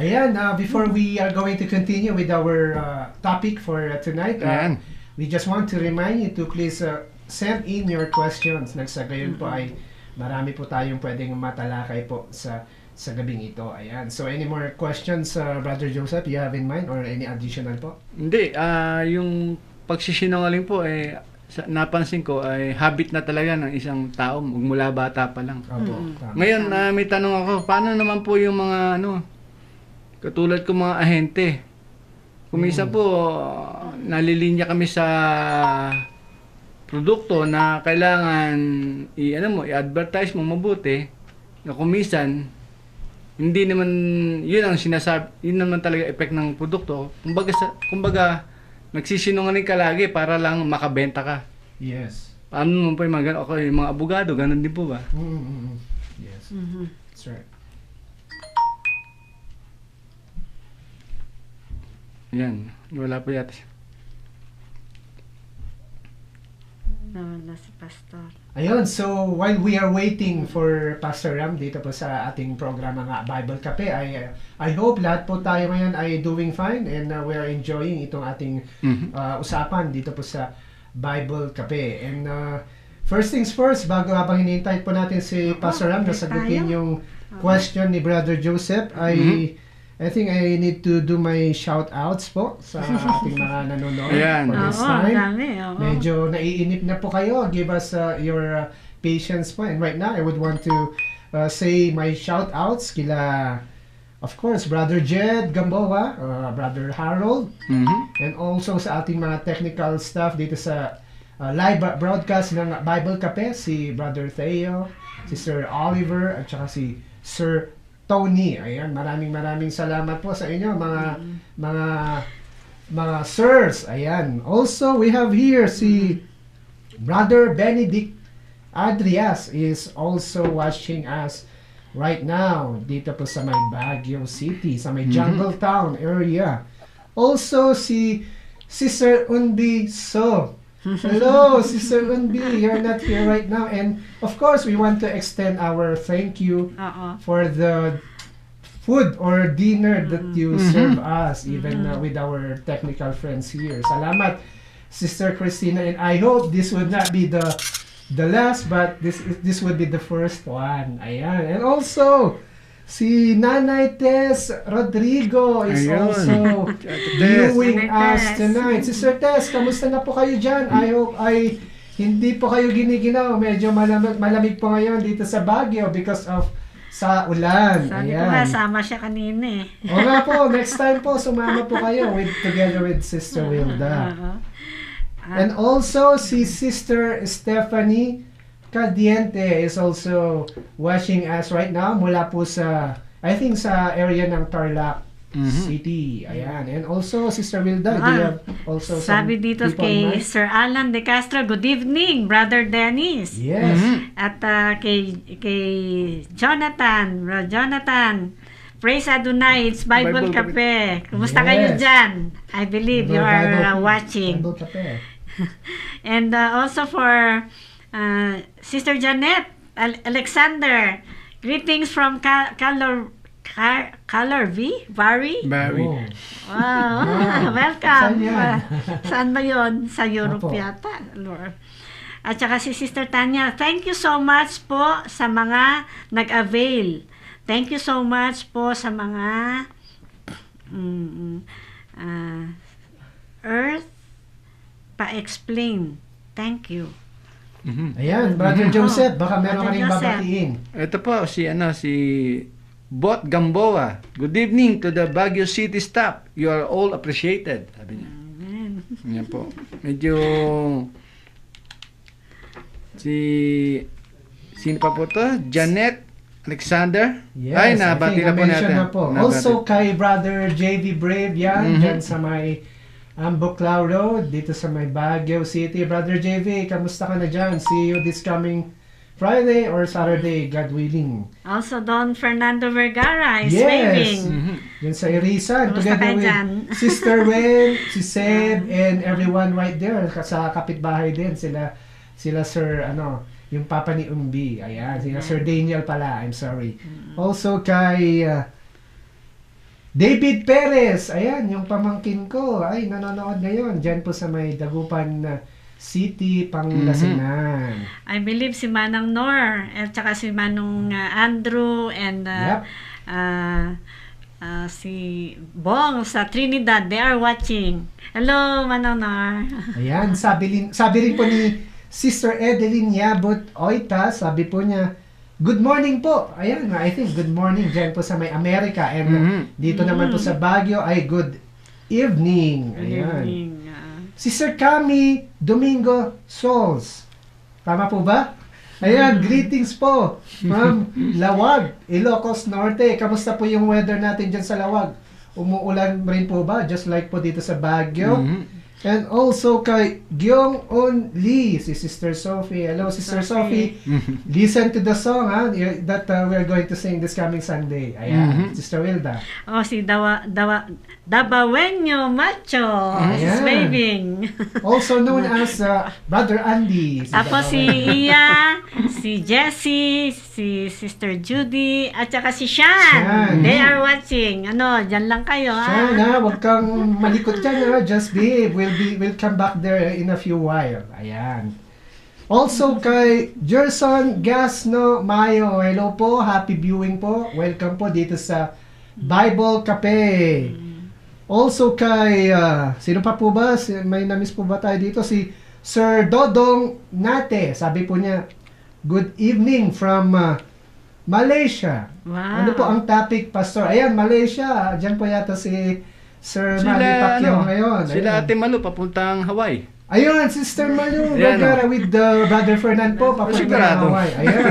Ayan, before we are going to continue with our topic for tonight, Ayan. we just want to remind you to please send in your questions. Nagsagayon po ay marami po tayong pwedeng matalakay po sa gabing ito. Ayan. So, any more questions, Brother Joseph, you have in mind or any additional po? Hindi, yung pagsisinungaling po, napansin ko, ay habit na talaga ng isang tao mula bata pa lang. Opo. Tama. Ngayon, may tanong ako, paano naman po yung mga, katulad ko mga ahente? Kung minsan po, nalilinya kami sa produkto na kailangan i-advertise mo mabuti, na kung minsan, hindi naman, yun ang sinasabi, yun naman talaga effect ng produkto. Kumbaga, nagsisinungaling ka lagi para lang makabenta ka. Yes. Paano naman po yung mga ganun? Okay, yung mga abogado, ganun din po ba? Yes. That's right. Yan, wala po yata. Nawala si Pastor. Ayun, so while we are waiting for Pastor Ram dito po sa ating programa nga Bible Cafe, I hope lahat po tayo ngayon ay doing fine and we are enjoying itong ating usapan dito po sa Bible Cafe. And first things first, bago habang hinihintay po natin si Pastor Ram na sagutin yung question ni Brother Joseph, I think I need to do my shout-outs po sa ating mga nanonood Ayan. for this Oo, time. dami. Oo. Medyo naiinip na po kayo. Give us your patience po. And right now, I would want to say my shout-outs kila, of course, Brother Jed Gamboa, Brother Harold, and also sa ating mga technical staff dito sa live broadcast ng Bible Cafe, si Brother Theo, si Sir Oliver, at saka si Sir Tony. Ayan, maraming salamat po sa inyo mga sirs. Ayan. Also, we have here si Brother Benedict Adrias is also watching us right now dito po sa may Baguio City, sa may Jungle Town area. Also, si Sister Unbi So. Hello, Sister Unbi. You're not here right now. And of course, we want to extend our thank you for the food or dinner that you serve us, even with our technical friends here. Salamat, Sister Christina. And I hope this would not be the last, but this would be the first one. Ayan. And also, si Nanay Tess Rodrigo is also viewing us tonight. Sister Tess, kamusta na po kayo dyan? I hope hindi po kayo giniginaw. Medyo malamig po ngayon dito sa Baguio because of sa ulan. Sabi ko nga, sama siya kanina eh. O nga po, next time po, sumama po kayo together with Sister Wilda. And also, si Sister Stephanie Cadiente is also watching us right now mula po sa, I think sa area ng Tarlac City. Ayan. And also, Sister Wilda, do you have also sabi dito kay Sir Alan De Castro, good evening, Brother Dennis. Yes. At kay Jonathan, praise Adonai, it's Bible Cafe. Kumusta kayo dyan? I believe you are watching. Bible Cafe. And also for Sister Janet Alexander, greetings from Barry. Oh. Wow, welcome. Saan yan? Saan ba yun? Sa Europe Opo. yata, Lord. At saka si Sister Tanya, thank you so much po sa mga nag-avail. Thank you so much po sa mga Earth pa-explain. Thank you. Ayan, Brother Joseph, baka meron ka Brother rin Joseph. babatiin. Ito po, si Bot Gamboa. Good evening to the Baguio City staff. You are all appreciated. Sabi niya. Amen. Yan po. Medyo sino pa po to? Janet Alexander. Yes, Ay, I nabati think na po na-mention natin. na po. Also kay Brother JV Brave yan, dyan sa may Ambuclao Road, dito sa may Baguio City. Brother JV, kamusta ka na dyan? See you this coming Friday or Saturday, God willing. Also, Don Fernando Vergara is Yes. waving. Yan sa Irisan, Kamusta together kayo with dyan? Sister Wen, si Seb, and everyone right there. Sa kapitbahay din, sila Sila Sir, yung papa ni Umbi. Ayan, sila Sir Daniel pala. I'm sorry. Also kay David Perez. Ayan, yung pamangkin ko. Ay, nanonood ngayon. Diyan po sa may Dagupan City, Pangasinan. I believe si Manang Nor at saka si Manong Andrew and Yep. si Bong sa Trinidad, they are watching. Hello, Manang Nor. Ayan, sabi rin po ni Sister Edeline Yabot Oita, sabi po niya, good morning po. Ayan, I think good morning dyan po sa may Amerika. And dito naman po sa Baguio ay good evening. Ayan. Si Sir Cami Domingo Sols. Tama po ba? Ayan, greetings po from Lawag, Ilocos Norte. Kamusta po yung weather natin dyan sa Lawag? Umuulan rin po ba? Just like po dito sa Baguio. And also kay Gyong On Lee, si Sister Sophie. Hello, Sister Sophie. Listen to the song that we're going to sing this coming Sunday. Ayan, Sister Wilda. Si Dabawenyo Macho is Ayan. waving. Also known as Brother Andy. Tapos si Iya, si Jessie, si Sister Judy, at saka si Shan. They are watching. Dyan lang kayo, Shan, huwag kang malikot dyan, just behave. We'll come back there in a few while. Ayan. Also kay Gerson Gasno Mayo. Hello po, happy viewing po. Welcome po dito sa Bible Cafe. Also kay, sino pa po ba? May na-miss po ba tayo dito? Si Sir Dodong Nate. Sabi po niya, good evening from Malaysia. Wow. Ano po ang topic, Pastor? Ayan, Malaysia. Diyan po yata si Sir Manny Pacquiao ngayon. Sila Ayan. Ate Malu, papuntang Hawaii. Ayun, Sister Malu, Ayan, Vergara with Brother Fernand po, papunta Sigurado. ng Hawaii. Ayan.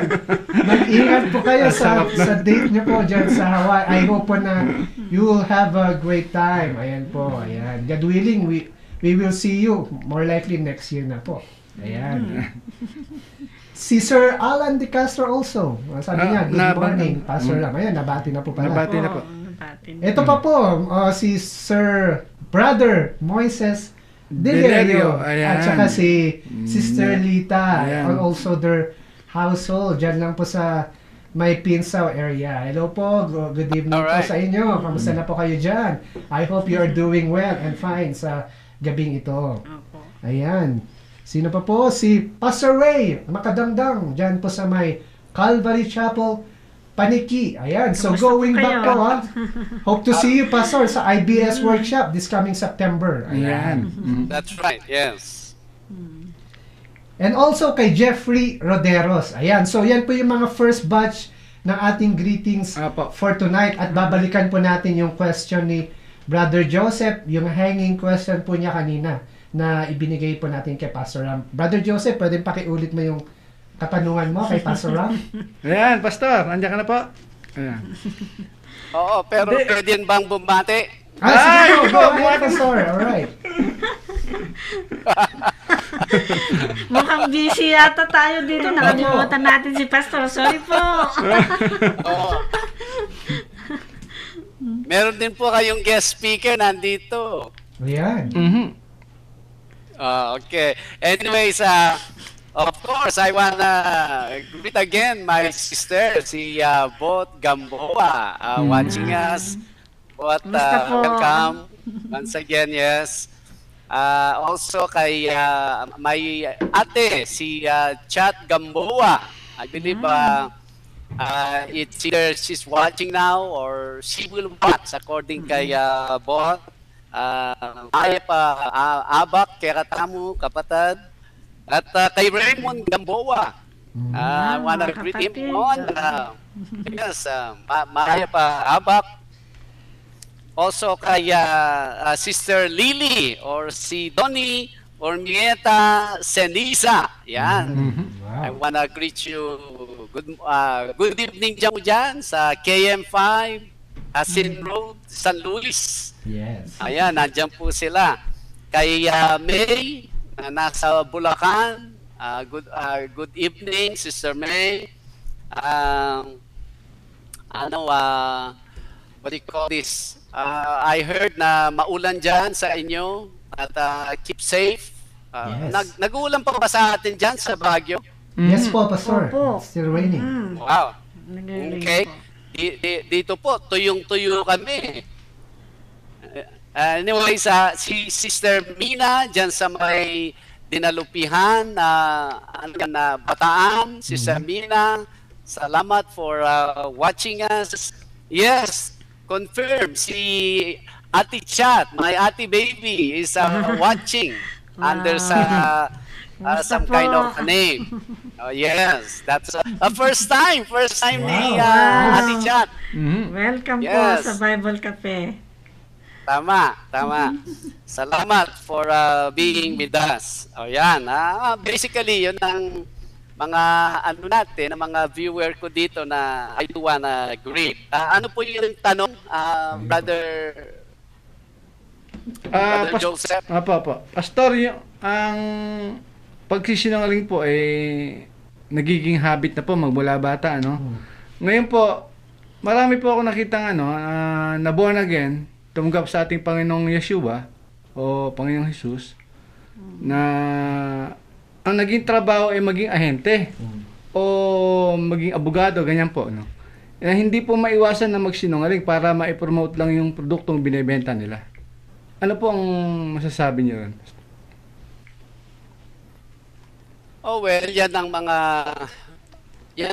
Mag-ingat po kayo sa date nyo po dyan sa Hawaii. I hope po na you will have a great time. Ayan po, ayan. God willing, we will see you more likely next year na po. Ayan. Si Sir Alan De Castro also. Sabi niya, good morning, Pastor Ram. Ayan, nabati na po pala. Nabati na po. Ito pa po, si Sir Brother Moises Delerio. Ayan. At saka si Sister Lita. Ayan. And also their household. Diyan lang po sa may Pinsaw area. Hello po, good evening Alright. po sa inyo. Kamusta na po kayo dyan? I hope you are doing well and fine sa gabing ito. Ayan. Sino pa po? Si Pastor Ray Makadangdang. Diyan po sa may Calvary Chapel, Paniki. Ayan. So Kamusta going po back kayo? po hope to see you, Pastor, sa IBS workshop this coming September. Ayan. That's right, yes. And also kay Jeffrey Roderos. Ayan. So yan po yung mga first batch ng ating greetings Apo. for tonight. At babalikan po natin yung question ni Brother Joseph, yung hanging question po niya kanina na ibinigay po natin kay Pastor Ram. Brother Joseph, pwedeng pakiulit mo yung katanungan mo kay Pastor Ram? Ayan, Pastor, nandiyan ka na po. Ayan. Oo, pero Hindi. pwede bang bumati? Sige po, go ahead, buwan- Pastor. Alright. Mukhang busy yata tayo dito. Nakalimutan natin si Pastor. Sorry po. Oo. Meron din po kayong guest speaker nandito. Ayan. Okay. Anyways, of course, I wanna greet again my sister, si Bot Gamboa, watching us. Bot, Kamusta po? welcome once again, yes. Also kay my ate, si Chat Gamboa. I believe it's either she's watching now or she will watch according kay Bot. Maya pa Abak, Keratamu, kapatid. At kay Raymond Gamboa. I wanna greet him on. Yes, Maya pa Abak. Also kay Sister Lily or si Donnie or Mieta Senisa. Yan. I Wow. wanna greet you. Good evening dyan sa KM5, Asin Road, San Luis. Yes. Ayan, nandyan po sila. Kay May, na nasa Bulacan, good evening, Sister May. What do you call this? I heard na maulan dyan sa inyo at keep safe Yes. Nag-uulan pa ba sa atin dyan sa Baguio? Yes po, Pastor. Opo. It's still raining. Wow. Nagre-rain Okay. po. Dito po, tuyong-tuyo kami. Anyway, si Sister Mina dyan sa may dinalupihan na Bataan, Sister Mina, salamat for watching us. Yes, confirm si Ate Chat, my Ate Baby is watching under some Gusto kind po. of name. Oh, yes, that's a first time ni Wow. Ate Chat. Welcome po Yes. sa Bible Cafe. Tama. Salamat for being with us. O yan, basically yun ang mga natin, ang mga viewer ko dito na I do wanna greet. Ano po yung tanong, Brother Joseph? Apa. Pastor, ang pagsisinungaling po nagiging habit na po magmula bata, ano? Ngayon po, marami po ako nakitang na born again, tumanggap sa ating Panginoong Yeshua o Panginoong Jesus, na ang naging trabaho ay maging ahente o maging abogado, ganyan po, no? Hindi po maiwasan na magsinungaling para ma-promote lang yung produktong binebenta nila. Ano po ang masasabi niyo ron? Oh well, yan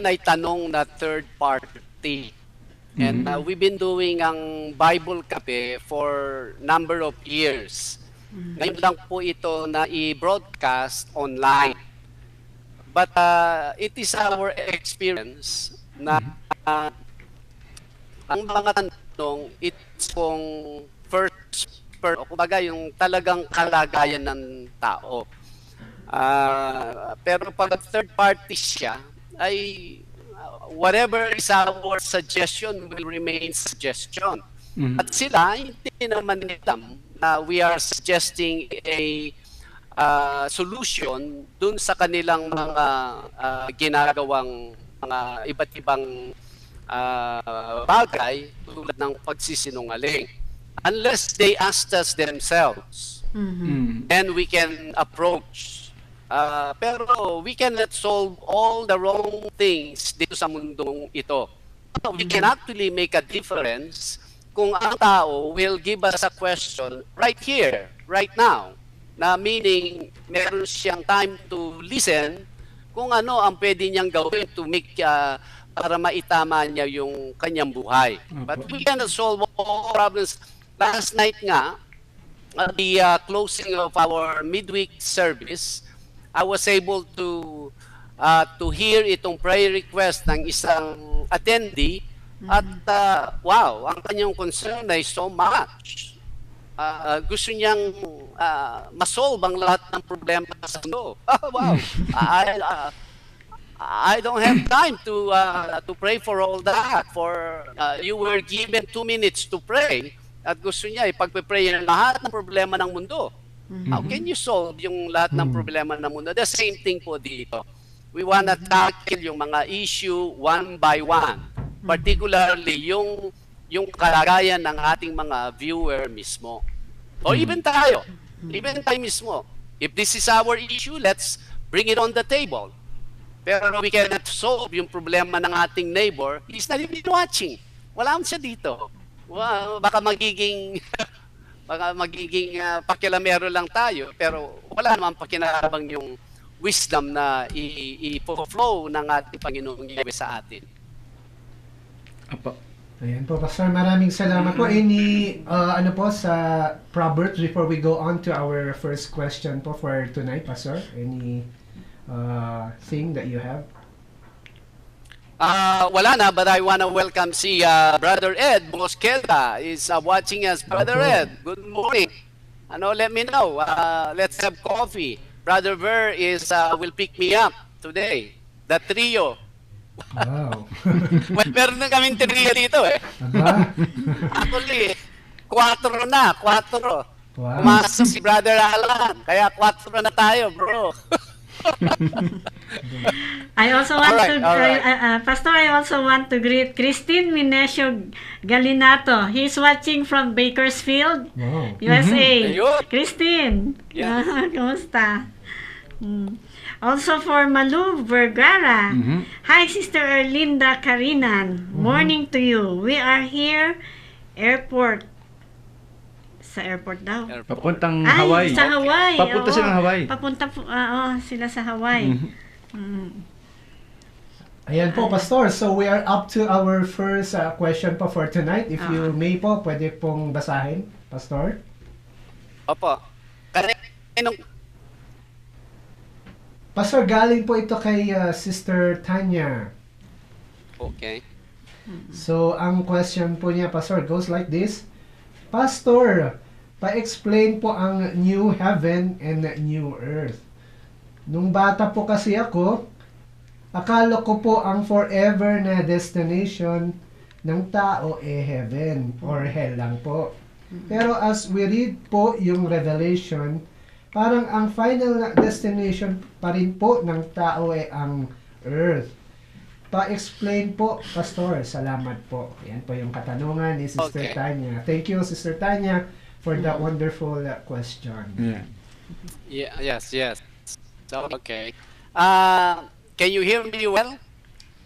ay tanong na third party. And we've been doing ang Bible Cafe for number of years. Ngayon lang po ito na i-broadcast online. But it is our experience na ang mga tanong, it's kung kumbaga yung talagang kalagayan ng tao. Pero pag third party siya, ay whatever is our suggestion will remain suggestion. At sila, hindi naman alam na we are suggesting a solution dun sa kanilang mga ginagawang mga iba't ibang bagay tulad ng pagsisinungaling. Unless they asked us themselves, then we can approach. Pero we cannot solve all the wrong things dito sa mundong ito. We can actually make a difference kung ang tao will give us a question right here, right now. Na meaning, meron siyang time to listen kung ano ang pwede niyang gawin to make para maitama niya yung kanyang buhay. But we cannot solve all problems. Last night nga, at the closing of our midweek service, I was able to hear itong prayer request ng isang attendee at wow, ang kanyang concern ay so much. Gusto niyang masolve ang lahat ng problema sa mundo. Wow. I don't have time to pray for all that. You were given 2 minutes to pray at gusto niya ipagpe-pray ang lahat ng problema ng mundo. How can you solve yung lahat ng problema ng mundo? The same thing po dito. We wanna tackle yung mga issue one by one. Particularly yung kalagayan ng ating mga viewer mismo. O even tayo mismo. If this is our issue, let's bring it on the table. Pero we cannot solve yung problema ng ating neighbor. He's not even watching. Wala siya dito. Baka magiging pakialamero lang tayo, pero wala naman pakinabang yung wisdom na i-flow ng ating Panginoong Yahweh sa atin. Apa. Ayan po, Pastor. Maraming salamat po. Any, ano po, sa Proverbs before we go on to our first question po for tonight, Pastor? Any thing that you have? Wala na, but I wanna welcome si Brother Ed Mosqueda is watching us. Brother Ed, good morning. Let me know. Let's have coffee. Brother Ver will pick me up today. The trio. Wow. Meron na kaming trio dito eh. Aba? Actually, 4 na. Wow. Pumasok si Brother Alan. Kaya 4 na tayo, bro. I also want Alright, to, alright. Pastor, I also want to greet Christine Minesio Galinato. He's watching from Bakersfield, Wow. USA. Ayun. Christine, Yeah. kumusta? Also for Malu Vergara. Hi, Sister Erlinda Karinan. Morning to you. We are here, airport. Sa airport daw. Papuntang Ay, Hawaii. sa Hawaii. Papunta oo. silang Hawaii. Papunta po, sila sa Hawaii. Ayan po, Pastor. So we are up to our first question po for tonight. If you may po, pwede pong basahin, Pastor. Opo. Kaninong Pastor, galing po ito kay Sister Tanya. Okay. So, ang question po niya, Pastor, goes like this. Pastor, pa-explain po ang new heaven and new earth. Nung bata po kasi ako, akala ko po ang forever na destination ng tao heaven or hell lang po. Pero as we read po yung Revelation, parang ang final destination pa rin po ng tao ang earth. Pa-explain po, Pastor. Salamat po. Yan po yung katanungan ni Sister Okay. Tanya. Thank you, Sister Tanya, for that wonderful question. Yeah. Yes. So, okay. Can you hear me well?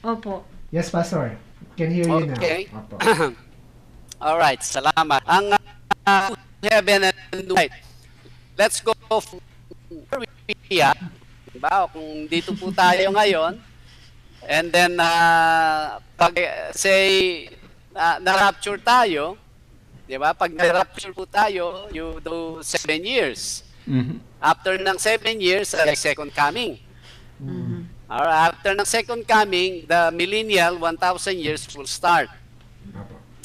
Opo. Yes, Pastor. Can hear you Okay. now. Opo. All right, salamat. Ang heaven and earth. Let's go from where we are. Diba? Kung dito po tayo ngayon, and then pag say na-rapture tayo, di ba? Pag na-rapture po tayo, you do 7 years. After ng 7 years, second coming. Or after ng second coming, the millennial 1,000 years will start.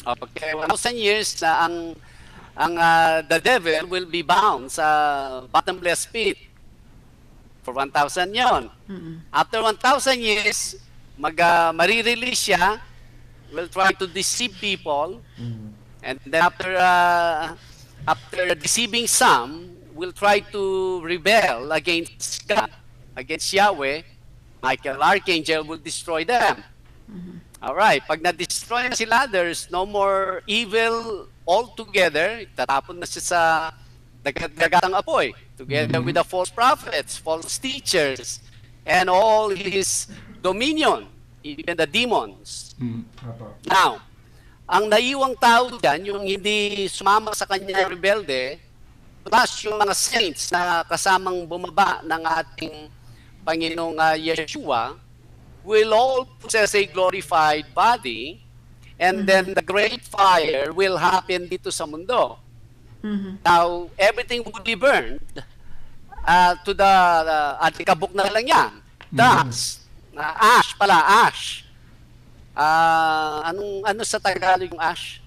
Opo. Okay, 1,000 years na the devil will be bound sa bottomless pit. For 1,000 yon. After 1,000 years, marirelease siya, will try to deceive people, and then after deceiving some, will try to rebel against God, against Yahweh. Michael Archangel will destroy them. Alright, pag na-destroy na sila, there's no more evil altogether. Tatapon na siya sa dagatang apoy, together with the false prophets, false teachers, and all his dominion, even the demons. Opo. Now, ang naiwang tao dyan, yung hindi sumama sa kanya rebelde, plus yung mga saints na kasamang bumaba ng ating Panginoong Yeshua, will all possess a glorified body, and then the great fire will happen dito sa mundo. Now, everything will be burned to the atikabok na lang yan. Dust. Ash pala, ash. Ano sa Tagalog yung ash?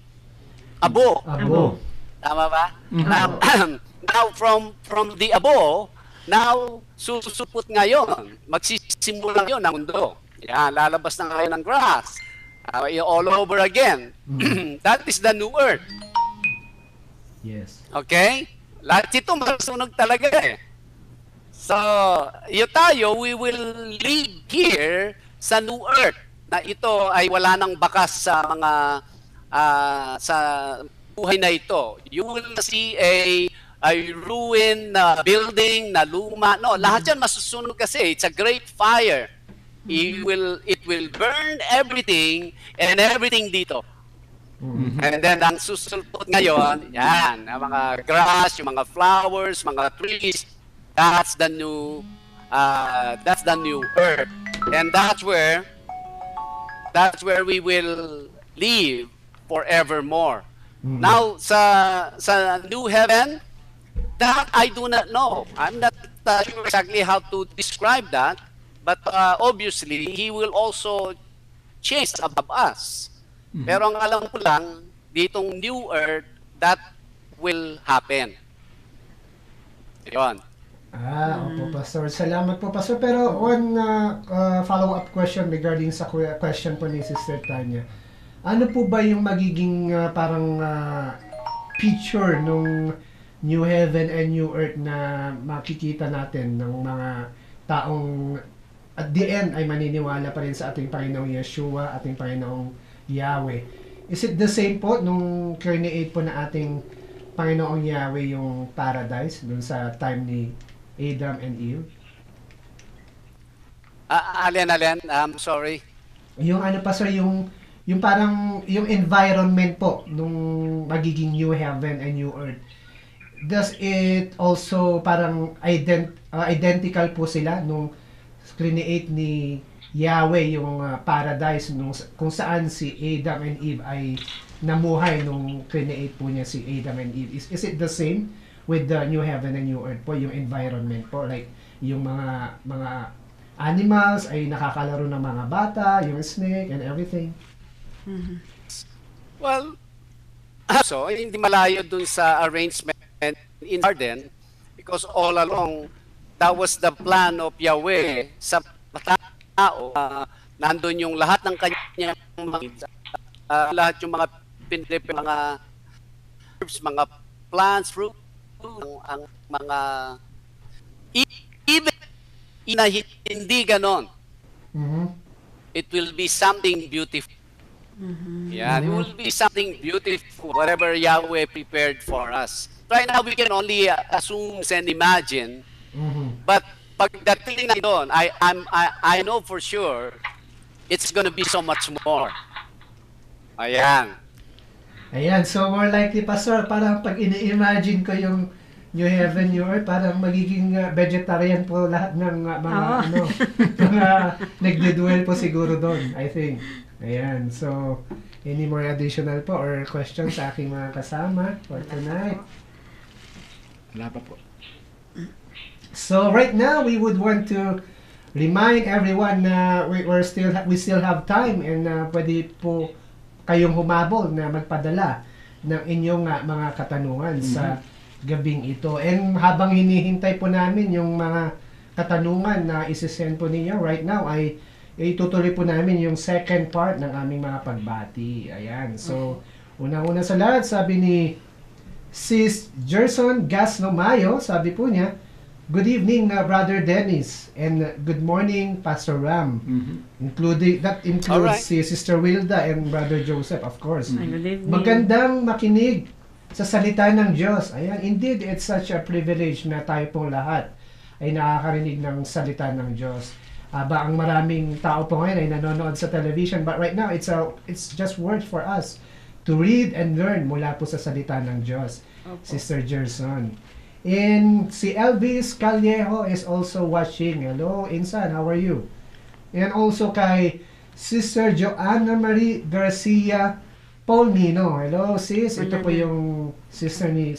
Abo. Abo. Tama ba? Now from the abo, now susupot ngayon. Magsisimula ngayon ang mundo. Yan, lalabas na ngayon ng grass. All over again. That is the new earth. Yes. Okay? Lahat ito masunog talaga eh. So, tayo, we will live here sa new earth na ito ay wala nang bakas sa mga sa buhay na ito. You will see a ruin na building na luma. No, lahat yan masusunog kasi. It's a great fire. It will burn everything and everything dito. And then ang susulpot ngayon, yan, ang mga grass, yung mga flowers, mga trees, that's the new earth. And that's where we will live forevermore. Now sa new heaven, that I do not know. I'm not sure exactly how to describe that, but obviously he will also change above us. Pero ang alam ko lang, ditong new earth, that will happen. Yun. Opo, Pastor. Salamat po, Pastor. Pero one follow-up question regarding sa question po ni Sister Tanya. Ano po ba yung magiging parang picture nung new heaven and new earth na makikita natin ng mga taong at the end ay maniniwala pa rin sa ating Panginoong Yeshua, ating Panginoong Yahweh. Is it the same po nung create po na ating Panginoong Yahweh yung paradise dun sa time ni Adam and Eve? Alin, I'm sorry. Yung ano pa sir, yung parang yung environment po nung magiging new heaven and new earth. Does it also parang identical po sila nung create ni Yahweh yung paradise nung kung saan si Adam and Eve ay namuhay nung create po niya si Adam and Eve? Is it the same with the new heaven and new earth po, yung environment po, like yung mga animals ay nakakalaro ng mga bata, yung snake and everything? Well, so hindi malayo dun sa arrangement in garden, because all along that was the plan of Yahweh sa tao. Nandun yung lahat ng kanyang lahat yung mga mga herbs, mga plants, fruit, ang mga even na hindi ganon. It will be something beautiful. Yeah, it will be something beautiful, whatever Yahweh prepared for us. Right now, we can only assume and imagine. But pagdating na doon, I know for sure, it's gonna be so much more. Ayan. Ayan, so more likely, Pastor, parang pag ini-imagine ko yung New Heaven, New Earth, parang magiging vegetarian po lahat ng mga mga nagde-dwell po siguro doon, I think. Ayan, so any more additional po or questions sa aking mga kasama for tonight? Wala pa po. So right now, we would want to remind everyone na we still have time and pwede po kayong humabol na magpadala ng inyong mga katanungan sa gabing ito. And habang hinihintay po namin yung mga katanungan na isisend po ninyo right now, ay itutuloy po namin yung second part ng aming mga pagbati. Ayan. So, unang-una sa lahat, sabi ni Sis Gerson Gaslomayo, sabi po niya, good evening, Brother Dennis, and good morning, Pastor Ram. That includes si Sister Wilda and Brother Joseph, of course. Good evening. Magandang makinig sa salita ng Diyos. Ayan, indeed, it's such a privilege na tayo pong lahat ay nakakarinig ng salita ng Diyos. Ang maraming tao po ngayon ay nanonood sa television, but right now, it's just words for us to read and learn mula po sa salita ng Diyos. Opo. Sister Gerson. And si Elvis Callejo is also watching. Hello, Insan, how are you? And also kay Sister Joanna Marie Garcia Paulmino. Hello, sis. Ito po yung sister ni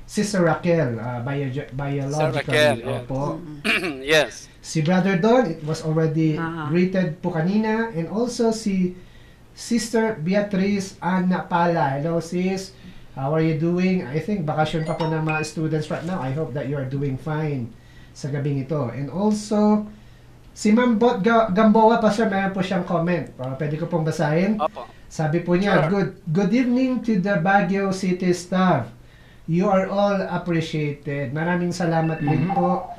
Sister Raquel, biologically. Raquel, yeah. Opo. Yes. Si Brother Don, it was already greeted po kanina. And also si Sister Beatrice Ana Pala. Hello, sis. How are you doing? I think bakasyon pa po ng mga students right now. I hope that you are doing fine sa gabing ito. And also, si Ma'am Bot Gamboa pa sir, mayroon po siyang comment. Pwede ko pong basahin. Opo. Sabi po niya, Sure. Good evening to the Baguio City staff. You are all appreciated. Maraming salamat din po,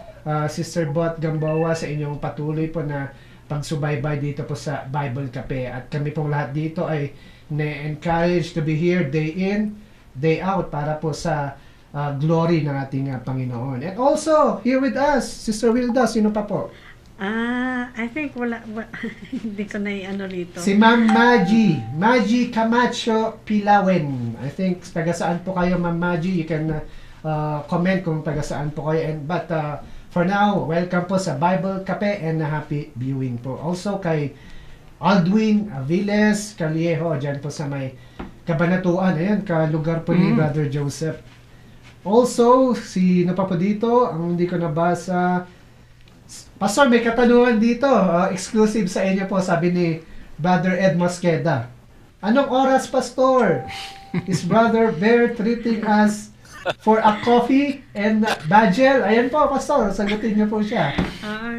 Sister Bot Gamboa, sa inyong patuloy po na pagsubaybay dito po sa Bible Cafe. At kami pong lahat dito ay na-encourage to be here day in, day out para po sa glory ng ating Panginoon. And also, here with us, Sister Wilda, sino pa po? I think wala hindi ko na i-ano rito. Si Ma'am Maggie Camacho Pilawen. I think taga saan po kayo, Ma'am Maggie? You can comment kung taga saan po kayo. But for now, welcome po sa Bible Cafe and happy viewing po. Also kay Aldwin Aviles Callejo, dyan po sa may Kabanatuan. Ayan, kalugar po ni Brother Joseph. Also, sino pa po dito? Ang hindi ko nabasa. Pastor, may katanungan dito. Exclusive sa inyo po, sabi ni Brother Ed Mosqueda. Anong oras, Pastor? Is Brother Bear treating us for a coffee and bagel? Ayan po, Pastor. Sagutin niyo po siya.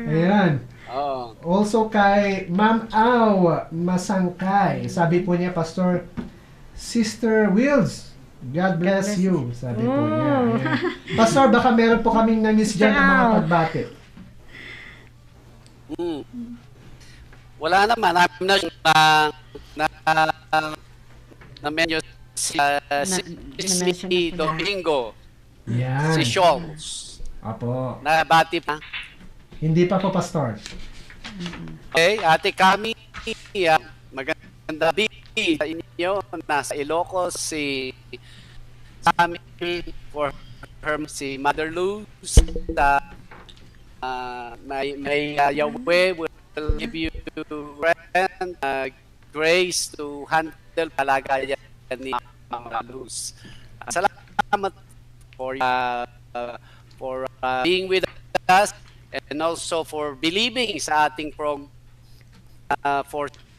Ayan. Oh. Also kay Ma'am Aw Masangkay. Sabi po niya, Pastor, Sister Wills, God bless you. Sabi po niya. Ayan. Pastor, baka meron po kaming na-miss dyan ng mga pagbati. Mm. Wala naman. Namin na na menyo si na-mention si na po lahat. Domingo, Yan. si Shoals. Apo. Nabati pa. Hindi pa po, Pastor. Okay, Ate Kami, maganda sa inyo. Nasa Ilocos, si Sami for her, si Mother Luz, may Yahweh will give you strength, grace to handle palagayan ni Mama Luz. Salamat for being with us and also for believing sa ating for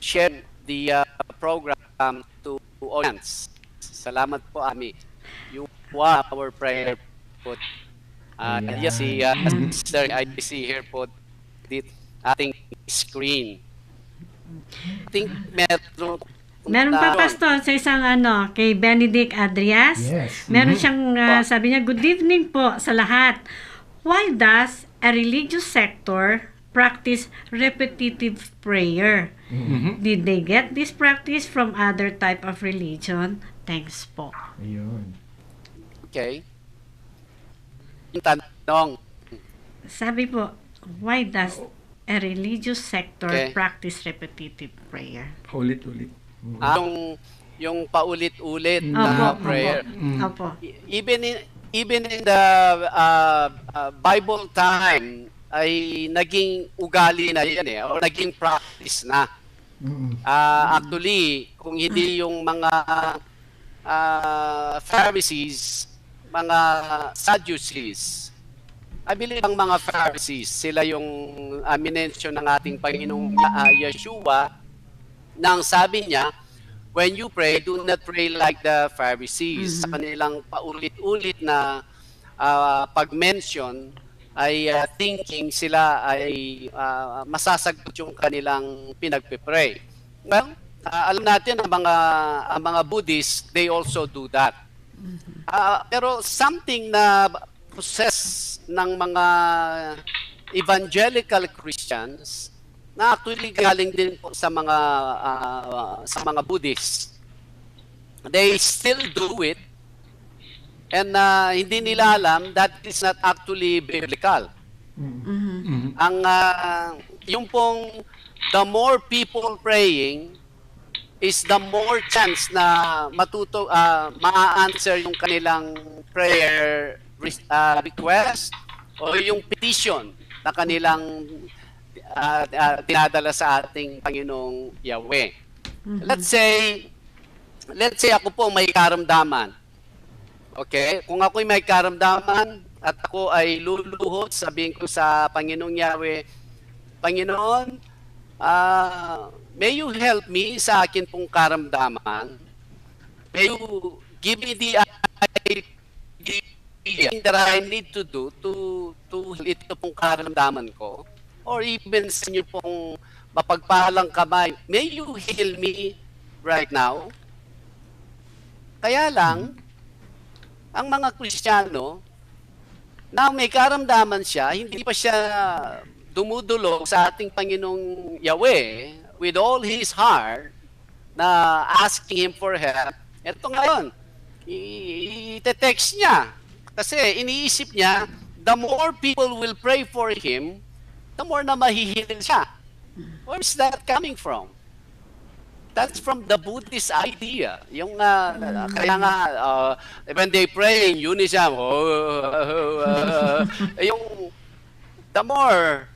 sharing the program to audience. Salamat po, Ami. You are our prayer po. Yes, si Sister, I see here po dito ating screen. I think Meron pa, Pastor, sa isang kay Benedict Adrias. Yes. Meron siyang, sabi niya, good evening po sa lahat. Why does a religious sector practice repetitive prayer? Did they get this practice from other type of religion? Thanks po. Ayun. Okay. Yung tanong, Sabi po, why does a religious sector Okay. practice repetitive prayer? Ulit-ulit. yung paulit-ulit Opo, na prayer. Opo. Even in the Bible time ay naging ugali na yan o naging practice na. Actually, kung hindi yung mga Pharisees, mga Sadducees, I believe ang mga Pharisees, sila yung minention ng ating Panginoong Yeshua nang sabi niya, when you pray, do not pray like the Pharisees. Sa kanilang paulit-ulit na pag-mention, ay thinking sila ay masasagot yung kanilang pinagpipray. Well, alam natin ang mga Buddhists, they also do that. Pero something na process ng mga evangelical Christians na actually galing din po sa mga Buddhists. They still do it and hindi nila alam that is not actually biblical. Ang yung pong the more people praying is the more chance na ma-answer yung kanilang prayer request o yung petition na kanilang dinadala sa ating Panginoong Yahweh. Let's say ako po may karamdaman. Okay? Kung ako'y may karamdaman at ako ay luluhod, sabihin ko sa Panginoong Yahweh, Panginoon, may you help me sa akin pong karamdaman. May you give me the idea that I need to do to ito pong karamdaman ko. Or even sa inyo pong mapagpalang kamay, may you heal me right now? Kaya lang, ang mga Kristiyano, na may karamdaman siya, hindi pa siya dumudulog sa ating Panginoong Yahweh with all his heart na asking him for help. Ito ngayon, i-text niya. Kasi iniisip niya, the more people will pray for him, the more na mahihilin siya. Where is that coming from? That's from the Buddhist idea. Yung kaya nga when they pray in unison, yung the more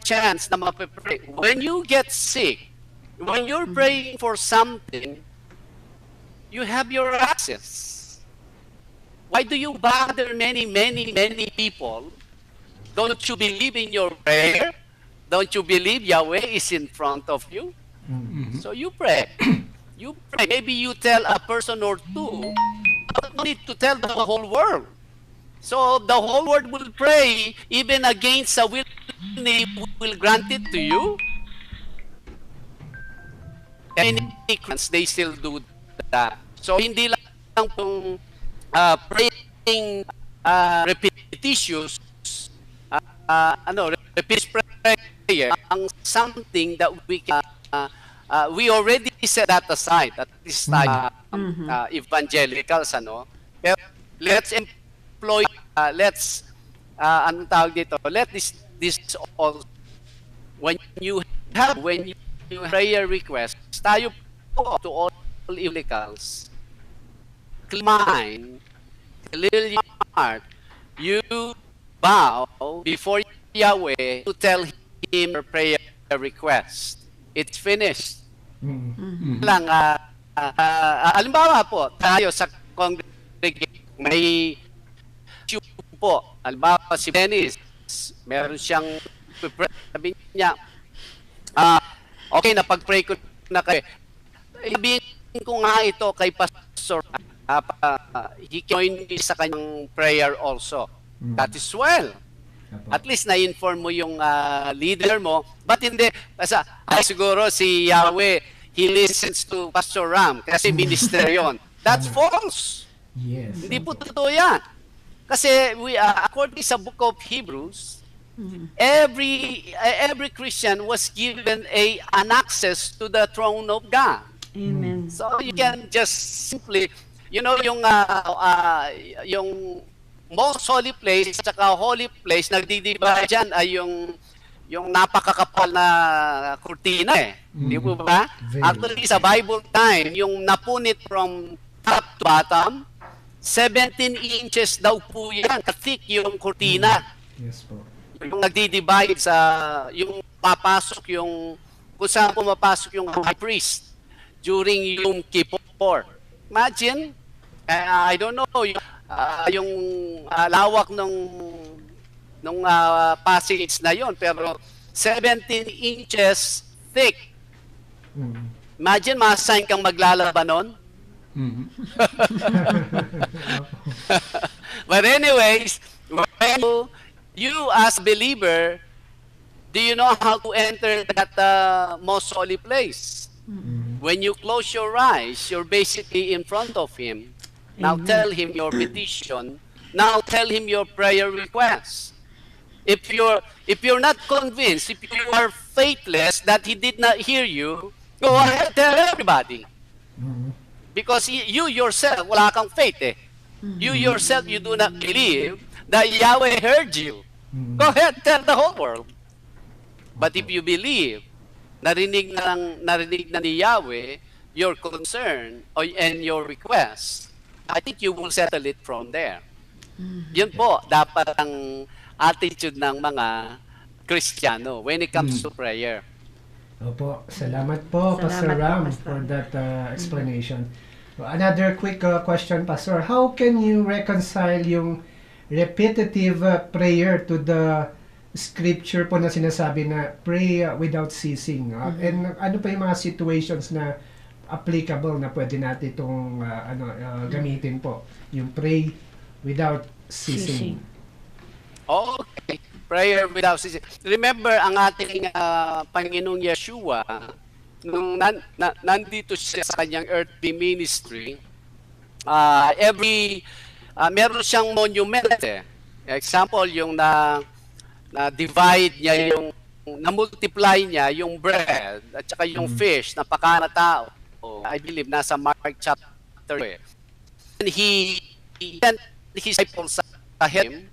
chance na mapipray. When you get sick, when you're praying for something, you have your access. Why do you bother many people? Don't you believe in your prayer? Don't you believe Yahweh is in front of you? So you pray. You pray. Maybe you tell a person or two, but no need to tell the whole world. So the whole world will pray even against a will, will grant it to you. And they still do that. So hindi lang pong praying repetitious repetitive prayer prayer ang something that we already set that aside at this time, evangelicals, ano. Pero let's employ, anong tawag dito, let this all, when you have prayer request, tayo po to all evangelicals, mind, clear your heart, you bow before Yahweh to tell Him your prayer request. It's finished. Lang, alimbawa po, tayo sa congregation, may issue po. Alimbawa si Dennis, meron siyang sabi niya, okay, napag-pray ko na kayo. Ibihin ko nga ito kay Pastor. He joined me sa kanyang prayer also. That is well. At least na-inform mo yung leader mo. But hindi, siguro si Yahweh, he listens to Pastor Ram kasi minister yon. That's false. Yes. Hindi po totoo yan. Kasi according sa book of Hebrews, every Christian was given an access to the throne of God. Amen. So you can just simply, yung most holy place at saka holy place, nagdidivide dyan ay yung napakakapal na kurtina eh. Di po ba? Actually, sa Bible time, yung napunit from top to bottom, 17 inches daw po yan. Ka-thick yung kurtina. Yes po. Yung nagdi-divide sa, yung papasok yung, kung saan pumapasok yung high priest during yung Kippur. Imagine, I don't know, yung lawak nung passage na yon, pero 17 inches thick. Imagine, masasayin kang maglalaban nun. But anyways, when you as believer, do you know how to enter that most holy place? When you close your eyes, you're basically in front of Him. Now tell Him your petition. Now tell Him your prayer request. If you're not convinced, if you are faithless that He did not hear you, go ahead, tell everybody. Because you yourself, wala kang faith eh. You yourself, you do not believe that Yahweh heard you. Go ahead, tell the whole world. But if you believe, narinig na ni Yahweh your concern and your request, I think you will settle it from there. Yun po, dapat ang attitude ng mga Kristiyano when it comes to prayer. Opo, salamat po, Salamat Pastor po, Ram, Pastor. for that explanation. Another quick question, Pastor. How can you reconcile yung repetitive prayer to the scripture po na sinasabi na pray without ceasing? And ano pa yung mga situations na applicable na pwede natin itong gamitin po? Yung pray without ceasing. Okay. Prayer without ceasing. Remember, ang ating Panginoong Yeshua, nung nandito siya sa kanyang earthly ministry, meron siyang monument eh. Example, yung na-divide niya na-multiply niya yung bread at saka yung fish na pakain na tao. I believe nasa Mark chapter 2. And he sent his disciples ahead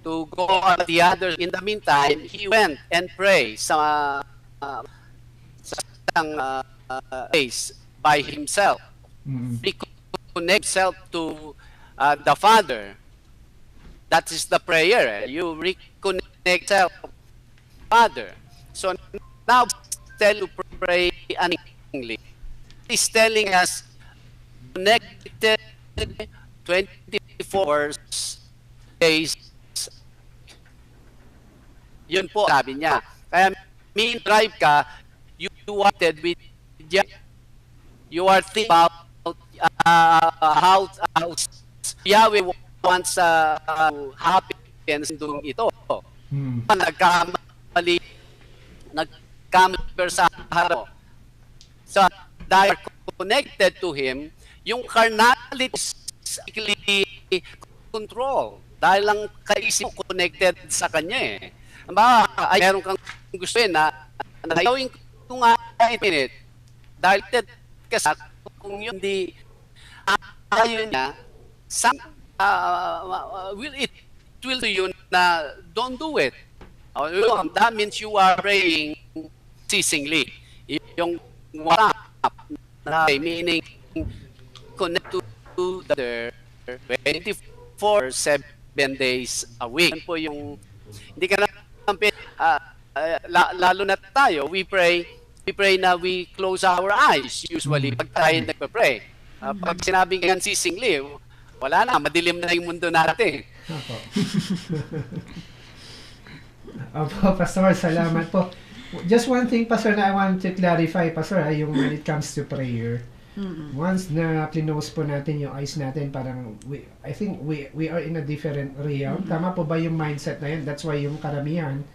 to go on the others. In the meantime, he went and prayed sa place by himself. He connect himself to the Father. That is the prayer. You reconnect yourself to the Father. So now, tell you pray unknowingly. He's telling us connected 24 days. Yun po sabi niya. Kaya mean drive ka, you wanted with you are thinking about how Yahweh wants happiness doing ito. Nagkamali sa haro. So, dahil connected to Him, yung carnality is control. Dahil lang kaisip connected sa Kanya eh. ay meron kang gustuin na gawin ko nga minute dahil kasi kung yun di ayaw niya, it will do you na don't do it. That means you are praying ceasingly. Yung wala na meaning connect to the 24/7 days a week. Yan po yung hindi ka na lalo na tayo, we pray na we close our eyes usually pag tayo nagpe-pray. Pag sinabing yan ceasingly, wala na, madilim na yung mundo natin. Opo. Opo, Pastor, salamat po. Just one thing, Pastor, na I want to clarify, Pastor, yung when it comes to prayer. Once na close po natin yung eyes natin, parang I think we are in a different realm. Tama po ba yung mindset na yun? That's why yung karamihan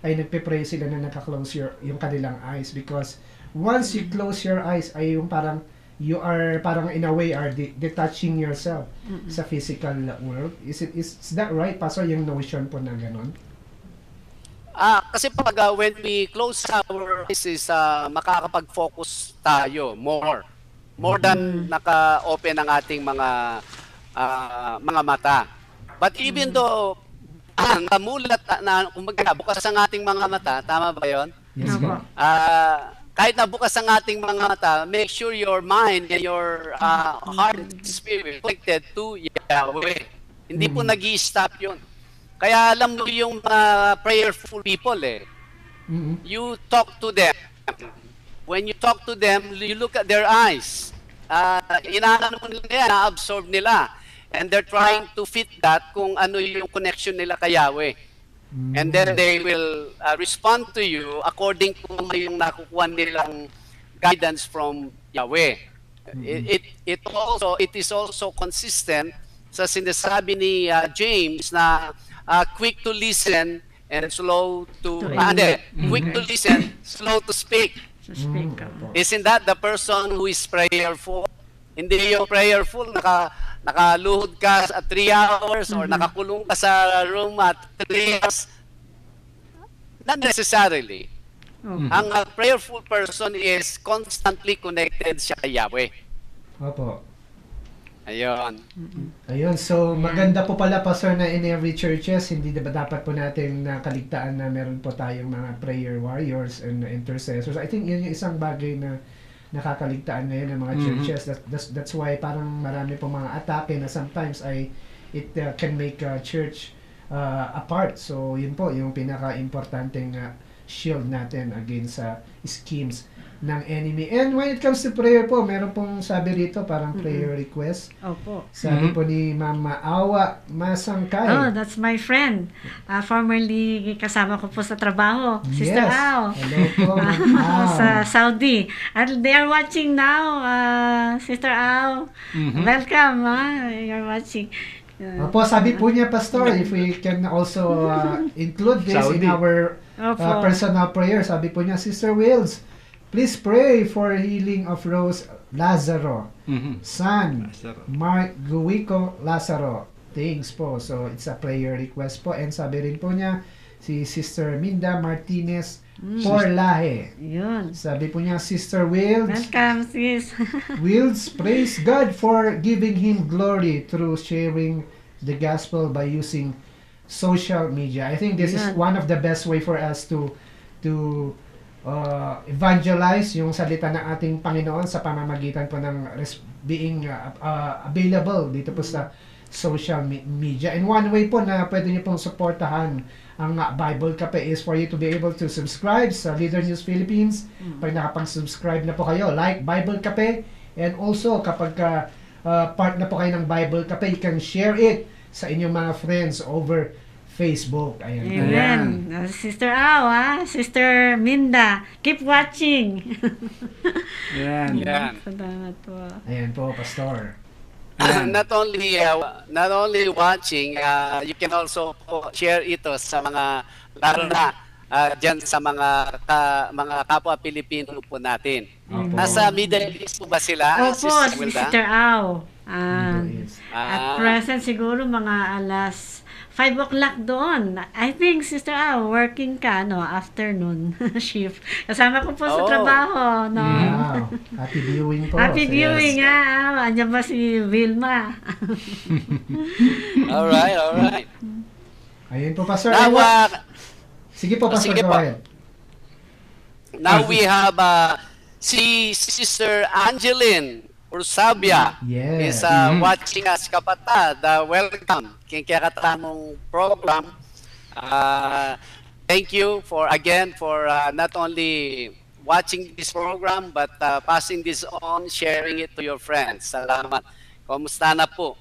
ay nagpe-pray sila na naka-close yung kanilang eyes, because once you close your eyes ay yung parang you are parang in a way are detaching yourself sa physical world. Is that right, Pastor, yung notion po na ganun? Kasi pag when we close our eyes is makakapag-focus tayo more than naka-open ang ating mga mata. But even though namulat na kumbaga bukas ang ating mga mata, tama ba 'yon? Yes, po. Kahit na bukas ang ating mga mata, make sure your mind and your heart and spirit connected to Yahweh. Hindi po nag-i-stop 'yon. Kaya alam mo yung prayerful people you talk to them. When you talk to them, you look at their eyes. Inaano mo nila, na-absorb nila. And they're trying to fit that kung ano yung connection nila kay Yahweh. And then they will respond to you according to yung nakukuha nilang guidance from Yahweh. It is also consistent sa sinasabi ni James na quick to listen and slow to quick to listen, slow to speak. Isn't that the person who is prayerful? Hindi yung prayerful, nakaluhod ka at 3 hours or nakakulong ka sa room at 3 hours. Not necessarily. Ang prayerful person is constantly connected siya kay Yahweh. Opo. Ayun. Ayun, so maganda po pala, Pastor, na in every churches, hindi ba dapat po natin nakaligtaan na meron po tayong mga prayer warriors and intercessors. I think yun yung isang bagay na nakakaligtaan ngayon ng mga churches. That's why parang marami po mga atake na sometimes it can make a church apart. So yun po yung pinaka-importanteng shield natin against schemes ng enemy. And when it comes to prayer po, meron pong sabi rito, parang prayer request. Opo. Sabi po ni Mama Awa Masangkay. Oh, that's my friend. Formerly kasama ko po sa trabaho. Sister Au. Hello po, Ma'am Au. Sa Saudi. And they are watching now. Sister Au. Welcome. You're watching. Opo, sabi po niya, Pastor, if we can also include this in our personal prayer. Sabi po niya, Sister Wills, please pray for healing of Rose Lazaro, son, Mark Guico Lazaro. Thanks po. So, it's a prayer request po. And sabi rin po niya, si Sister Minda Martinez Porlahe. Yun. Sabi po niya, Sister Wills. Welcome, sis. Wills, praise God for giving Him glory through sharing the gospel by using social media. I think this is one of the best way for us to evangelize yung salita ng ating Panginoon sa pamamagitan po ng being available dito po sa social media. And one way po na pwede niyo pong supportahan ang Bible Cafe is for you to be able to subscribe sa Leader News Philippines. Pag nakapag-subscribe na po kayo, like Bible Cafe, and also kapag part na po kayo ng Bible Cafe, you can share it sa inyong mga friends over Facebook. Ayan. Amen. Sister Au, Sister Minda, keep watching. Yan. Salamat po. Ayan po, Pastor. Not only watching, you can also share ito sa mga lalo na diyan sa mga kapwa Pilipino po natin. Nasa Middle East po ba sila? Opo, Sister Au. Yes. At present siguro mga alas 5 o'clock doon. I think, Sister working ka, no? Afternoon shift. Kasama ko po sa Oh. trabaho, no? Wow. Happy viewing po. Happy Yes. viewing, ha? Andiyan ba si Vilma? Alright. Ayun po, Pastor. Now, Sige po, Pastor. sige Go po. ahead. now we have si Sister Angeline Ursabia Yes. is watching us, kapatid. Welcome. Kinakatatamong program. Thank you for not only watching this program but passing this on, sharing it to your friends. Salamat. Kumusta na po?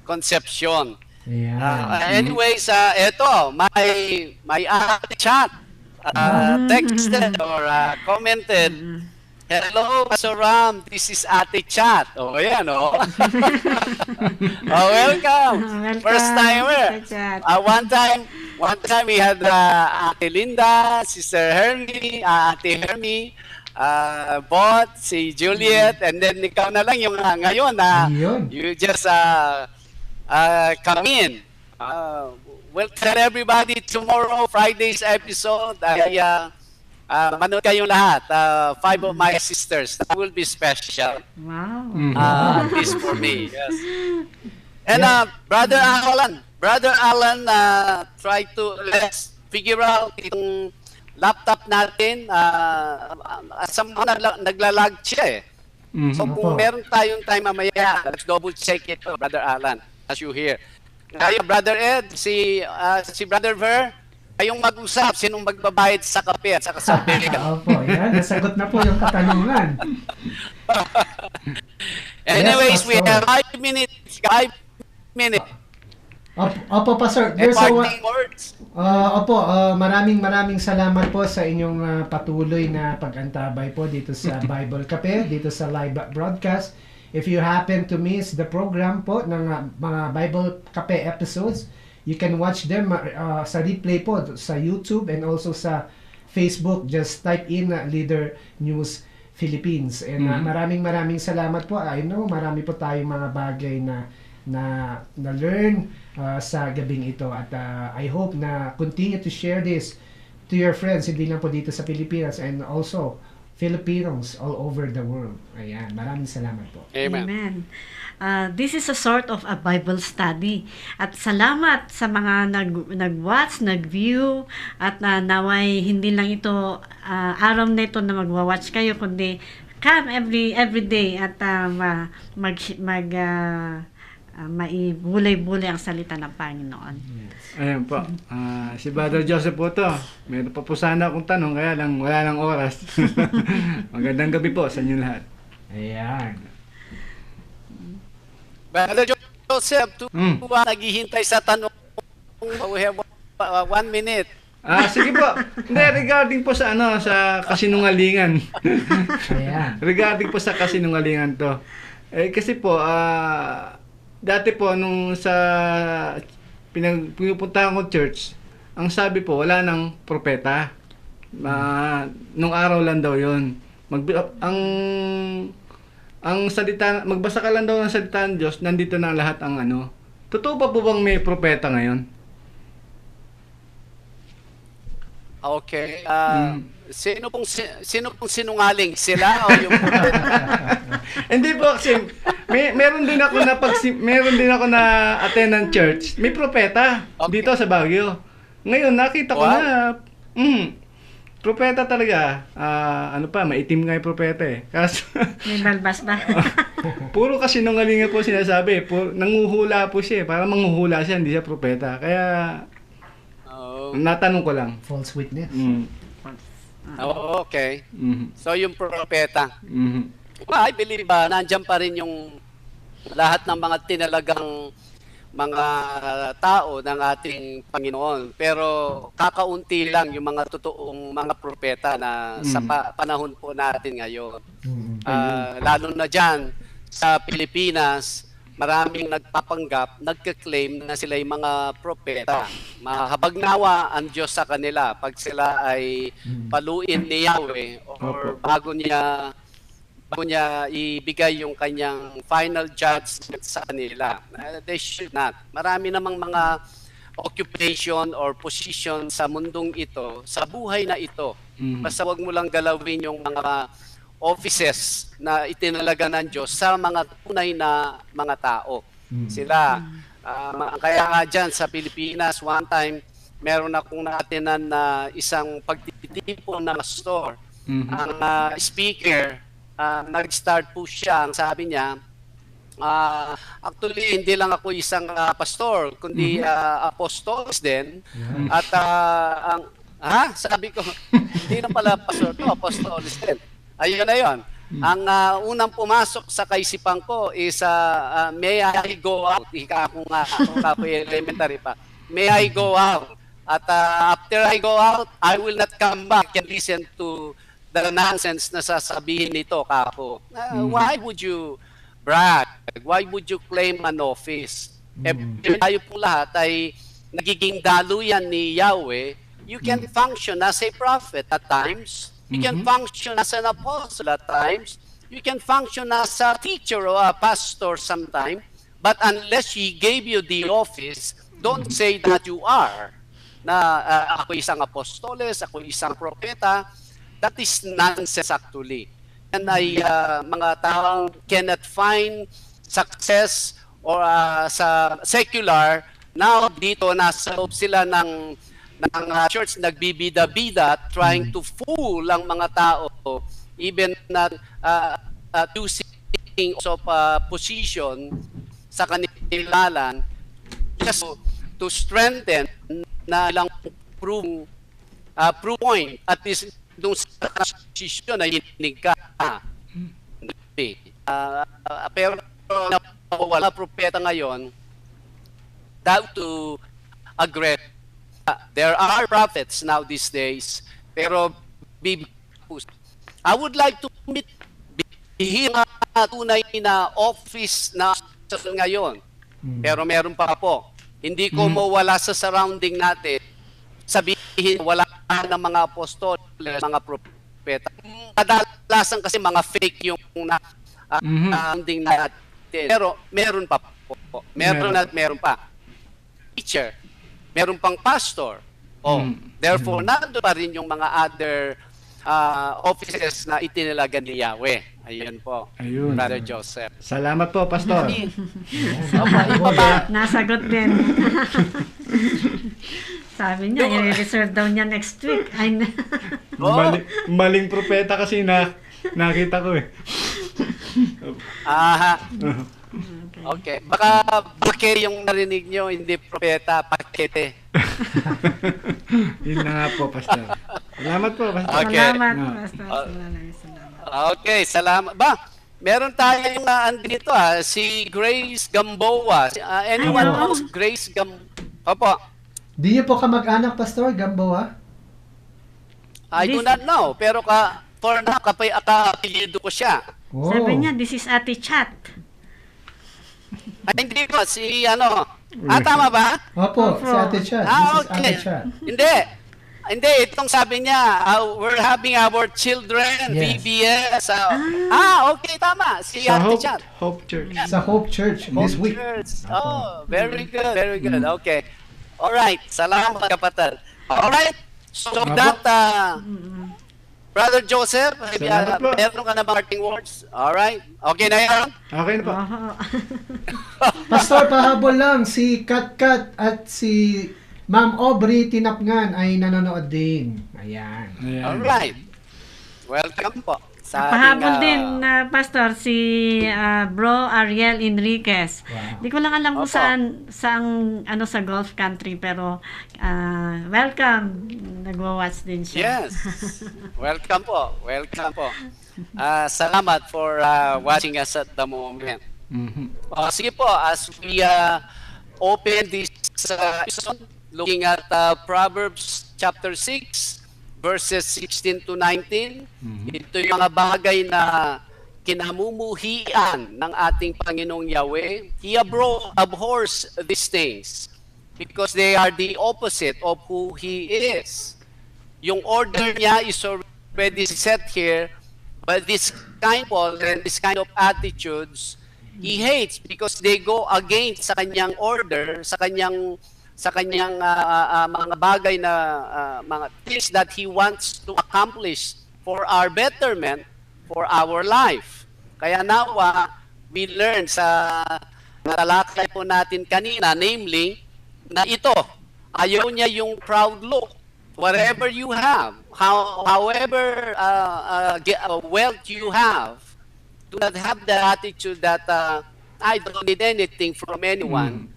Concepcion. Ayan. Anyways, eto, may chat, texted or commented, "Hello, Pastor Ram, this is Ate Chat." Oh, yan, oh. Oh, welcome. First timer. Ate Chat. One time we had Ate Linda, Sister Hermie, Ate Hermie, Bot, si Juliet, and then ikaw na lang yung ngayon Ayun. you just come in. We'll tell everybody tomorrow, Friday's episode, manood kayong lahat. 5 of my sisters. That will be special. Wow. At least for me. Yes. And Brother Alan, let's figure out itong laptop natin. Somehow naglalag siya eh. So kung meron tayong time mamaya, let's double check it, Brother Alan, as you hear. Ngayon, Brother Ed, si Brother Ver, kayong mag-usap, sinong magbabayad sa kape at sa kasabi. Opo, yan. Nasagot na po yung katanungan. Anyways, Yes, we Pastor. have 5 minutes. 5 minutes. Opo, Pastor. And parting words. Maraming salamat po sa inyong patuloy na pag-antabay po dito sa Bible Cafe, dito sa live broadcast. If you happen to miss the program po ng mga Bible Cafe episodes, you can watch them sa replay po sa YouTube and also sa Facebook. Just type in Leader News Philippines. And maraming salamat po. I know marami po tayong mga bagay na learn sa gabing ito, at I hope na continue to share this to your friends, hindi lang po dito sa Pilipinas, and also Filipinos all over the world. Ayan, maraming salamat po. Amen. Amen. This is a sort of a Bible study. At salamat sa mga nag-watch, nag-view, at naway hindi lang ito araw na ito na magwa-watch kayo, kundi come every day at maibulay-bulay ang salita ng Panginoon. Ayan po. Si Brother Joseph po to. Meron pa po sana akong tanong, kaya lang wala nang oras. Magandang gabi po sa inyo lahat. Ayan. Brother Joseph, naghihintay sa tanong. We have 1 minute. Sige po. Hindi, regarding po sa sa kasinungalingan. Ayan. Regarding po sa kasinungalingan to. Kasi po, dati po nung sa pinupuntahan ko church, ang sabi po, wala nang propeta. Nung araw lang daw yun. Ang salita, magbasa ka lang daw ng salita ng Diyos, nandito na lahat ang Totoo pa po bang may propeta ngayon? Okay. Sino pong sinungaling? Sila o yung propeta? Hindi po kasi meron din ako na attend ng church. May propeta dito sa Baguio. Ngayon nakita ko na propeta talaga. Maitim nga yung propeta eh. Kaso May balbas ba? puro kasi nungalingan po sinasabi. Nanguhula po siya. Para manghuhula siya, hindi siya propeta. Kaya natanong ko lang. False witness. Okay. Mhm. So yung propeta. Mhm. I believe nandiyan pa rin yung lahat ng mga tinalagang mga tao ng ating Panginoon. Pero kakaunti lang yung mga totoong mga propeta na sa panahon po natin ngayon. Lalo na dyan sa Pilipinas, maraming nagpapanggap, nagka-claim na sila yung mga propeta. Mahabagnawa ang Diyos sa kanila pag sila ay paluin ni Yahweh or bago bago niya ibigay yung kanyang final judgment sa kanila. They should not. Marami namang mga occupation or position sa mundong ito, sa buhay na ito. Basta wag mo lang galawin yung mga offices na itinalaga ng Diyos sa mga tunay na mga tao. Sila, kaya nga dyan sa Pilipinas, one time, meron akong naatinan na isang pagtitipon na pastor. Ang speaker, nag-start po siya, ang sabi niya, actually, hindi lang ako isang pastor, kundi apostolos din. At sabi ko, hindi na pala pastor to, apostolos din. Ayun na yun. Ang unang pumasok sa kaisipan ko is, may I go out? Ika ako nga, ako elementary pa. May I go out? At after I go out, I will not come back and listen to the nonsense na sasabihin nito, kako. Why would you brag? Why would you claim an office? Tayo po lahat ay nagiging daluyan ni Yahweh. You can function as a prophet at times. You can function as an apostle at times. You can function as a teacher or a pastor sometime. But unless He gave you the office, don't say that you are. Na ako isang apostoles, ako isang propeta. That is nonsense actually. And mga taong cannot find success or sa secular, now dito nasa loob sila ng church, nagbibida-bida, trying to fool ang mga tao, even not using of position sa kanilang just to strengthen na ilang proof point at least doon sa position na hinig ka. Pero wala propeta ngayon doubt to agree. There are prophets now these days, pero I would like to meet tunay na office na ngayon. Pero meron pa po. Hindi ko mawala sa surrounding natin. Sabihin, wala ng mga apostol, mga propeta. Kadalasan kasi mga fake yung surrounding natin. Pero meron pa po. Meron at meron pa. Teacher, meron pang pastor. Therefore, nandun pa rin yung mga other offices na itinalaga ni Yahweh. Ayun po, Ayun. Brother Joseph. Salamat po, Pastor. Nasagot din. Sabi niya, i-reserve daw niya next week. Ay, Maling propeta kasi nakita ko eh. Okay. Baka bakit yung narinig nyo, hindi propeta, pakete. Yun na nga po, Pastor. Salamat po, Pastor. Okay. Salamat, No. Pastor. Salamat. Okay, salamat. Meron tayong andito si Grace Gamboa. Anyone Hello. knows Grace Gamboa? Opo. Di niyo po kamag-anak, Pastor Gamboa? I do not know, pero for now, apelyido ko siya. Oh. Sabi niya, this is Ate Chat. Ay, hindi ko, tama ba? Opo, si Ate Chat. This is Okay. Ate Chat. Hindi, itong sabi niya, we're having our children, Yes. VBS. Okay, tama. Si Sa Ate Chat. Hope Church. Sa Hope Church this week. Church. Very good, very good. Okay. Alright, salamat kapatid. Alright, so that, Brother Joseph, Salamat po. meron ka na ba parting words? Alright, okay na yan? Okay na po. Pastor, pahabol lang, si Kat at si Ma'am Aubrey Tinapngan ay nanonood din. Ayan. Alright. Welcome po. Sa Pahabol ating, din, Pastor, si Bro Ariel Enriquez. Wow. Di ko lang alam kung Opo. saan sa Gulf country, pero welcome. Nagwa-watch din siya. Yes. Welcome po. Salamat for watching us at the moment. Sige po, as we open this episode, looking at Proverbs chapter 6, verses 16 to 19, ito yung mga bagay na kinamumuhian ng ating Panginoong Yahweh. He abhors these things because they are the opposite of who He is. Yung order niya is already set here But this kind of and this kind of attitudes, he hates because they go against sa kanyang order, sa kanyang mga bagay na mga things that he wants to accomplish for our betterment, for our life. Kaya nawa, we learn sa natalakay po natin kanina, namely, na ito, ayaw niya yung proud look. Whatever you have, however wealth you have, do not have the attitude that I don't need anything from anyone.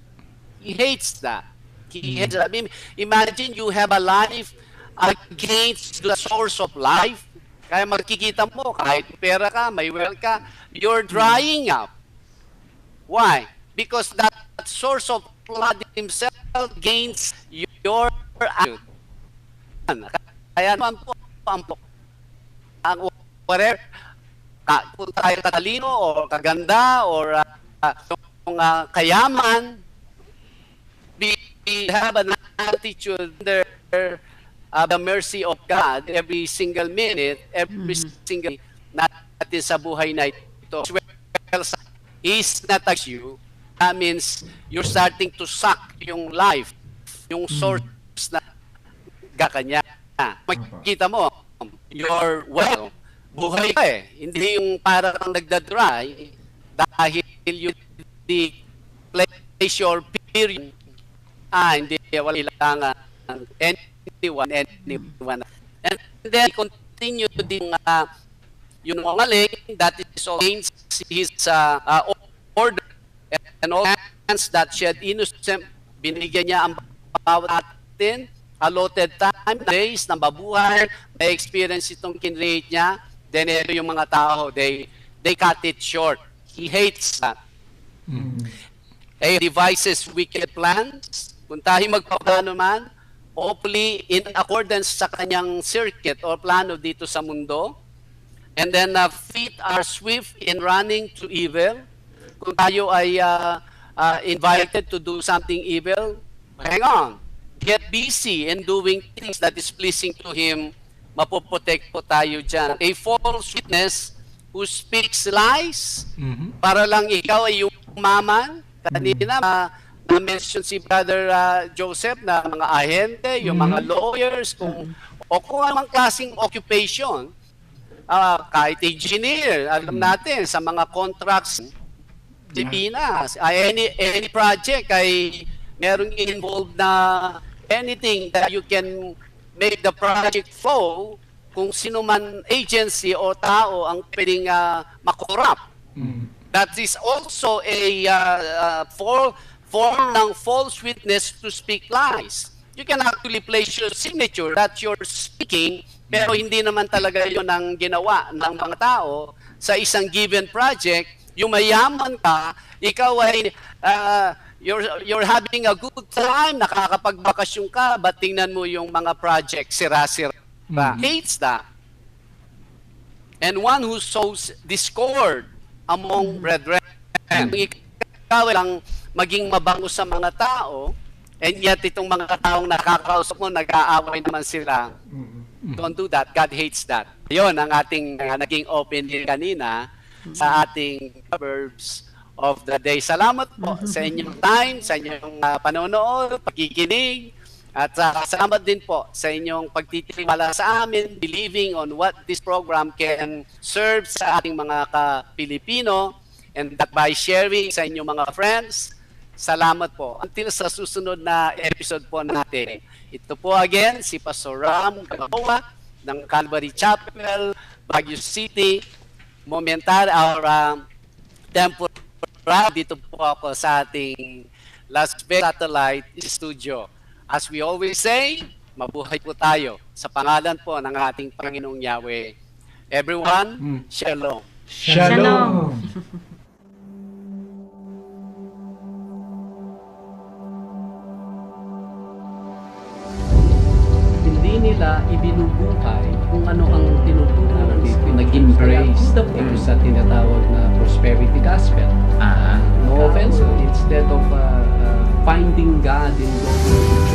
He hates that. He hates that. I mean, imagine you have a life against the source of life. Kaya makikita mo, kahit pera ka, may wealth ka, you're drying up. Why? Because that source of blood himself gains your attitude. Kaya naman po, ang whatever, kung tayo katalino, or kaganda, or kayaman, we have an attitude under the mercy of God every single minute, every single natin sa buhay na ito. Well, He's not as you. That means you're starting to suck yung life, yung source na kanya. Makikita mo, you're well, buhay ka eh. Hindi yung para kang nagdadry dahil you place your period. Hindi, wala ilangan anyone. And then continue din yung maling that is against his order and all hands that shed innocent, binigyan niya ang bawat atin allotted time, days na mabuhay, may experience itong kinrate niya, then ito yung mga tao, they cut it short. He hates that. He devises wicked plans. Kung tayo magpaplano man, hopefully in accordance sa kanyang circuit or plano dito sa mundo. And then feet are swift in running to evil. Kung tayo ay invited to do something evil, hang on. Get busy in doing things that is pleasing to Him. Mapoprotect po tayo dyan. A false witness who speaks lies para lang ikaw ay umaman. Kanina, na-mention si Brother Joseph na mga ahente, yung mga lawyers, kung anong klaseng occupation, kahit engineer, alam natin, sa mga contracts, Pilipinas, any project ay merong involved na anything that you can make the project flow, kung sino man agency o tao ang pwedeng makorrupt. That is also a form ng false witness to speak lies. You can actually place your signature that you're speaking, pero hindi naman talaga yun ang ginawa ng mga tao sa isang given project. Yung mayaman ka, ikaw ay you're having a good time, nakakapagbakasyon ka, but tingnan mo yung mga project, sira-sira. Hates that. And one who sows discord among brethren. Ikaw lang maging mabango sa mga tao, and yet itong mga taong nakakausap mo, nag-aaway naman sila. Don't do that. God hates that. Yun ang ating naging opening kanina sa ating Proverbs of the day. Salamat po sa inyong time, sa inyong panonood, pagkikinig, at salamat din po sa inyong pagtitiwala sa amin, believing on what this program can serve sa ating mga ka-Pilipino, and that by sharing sa inyong mga friends. Salamat po. Until sa susunod na episode po natin. Ito po again, si Pastor Ram Gagawa ng Calvary Chapel, Baguio City, momentary or temporary. Dito po ako sa ating Las Vegas Satellite Studio. As we always say, mabuhay po tayo sa pangalan po ng ating Panginoong Yahweh. Everyone, Shalom. Shalom. Hindi nila ibinubuhay kung ano ang tinutunan dito, nag-embrace dito sa tinatawag na prosperity gospel. No offense, instead of finding God in those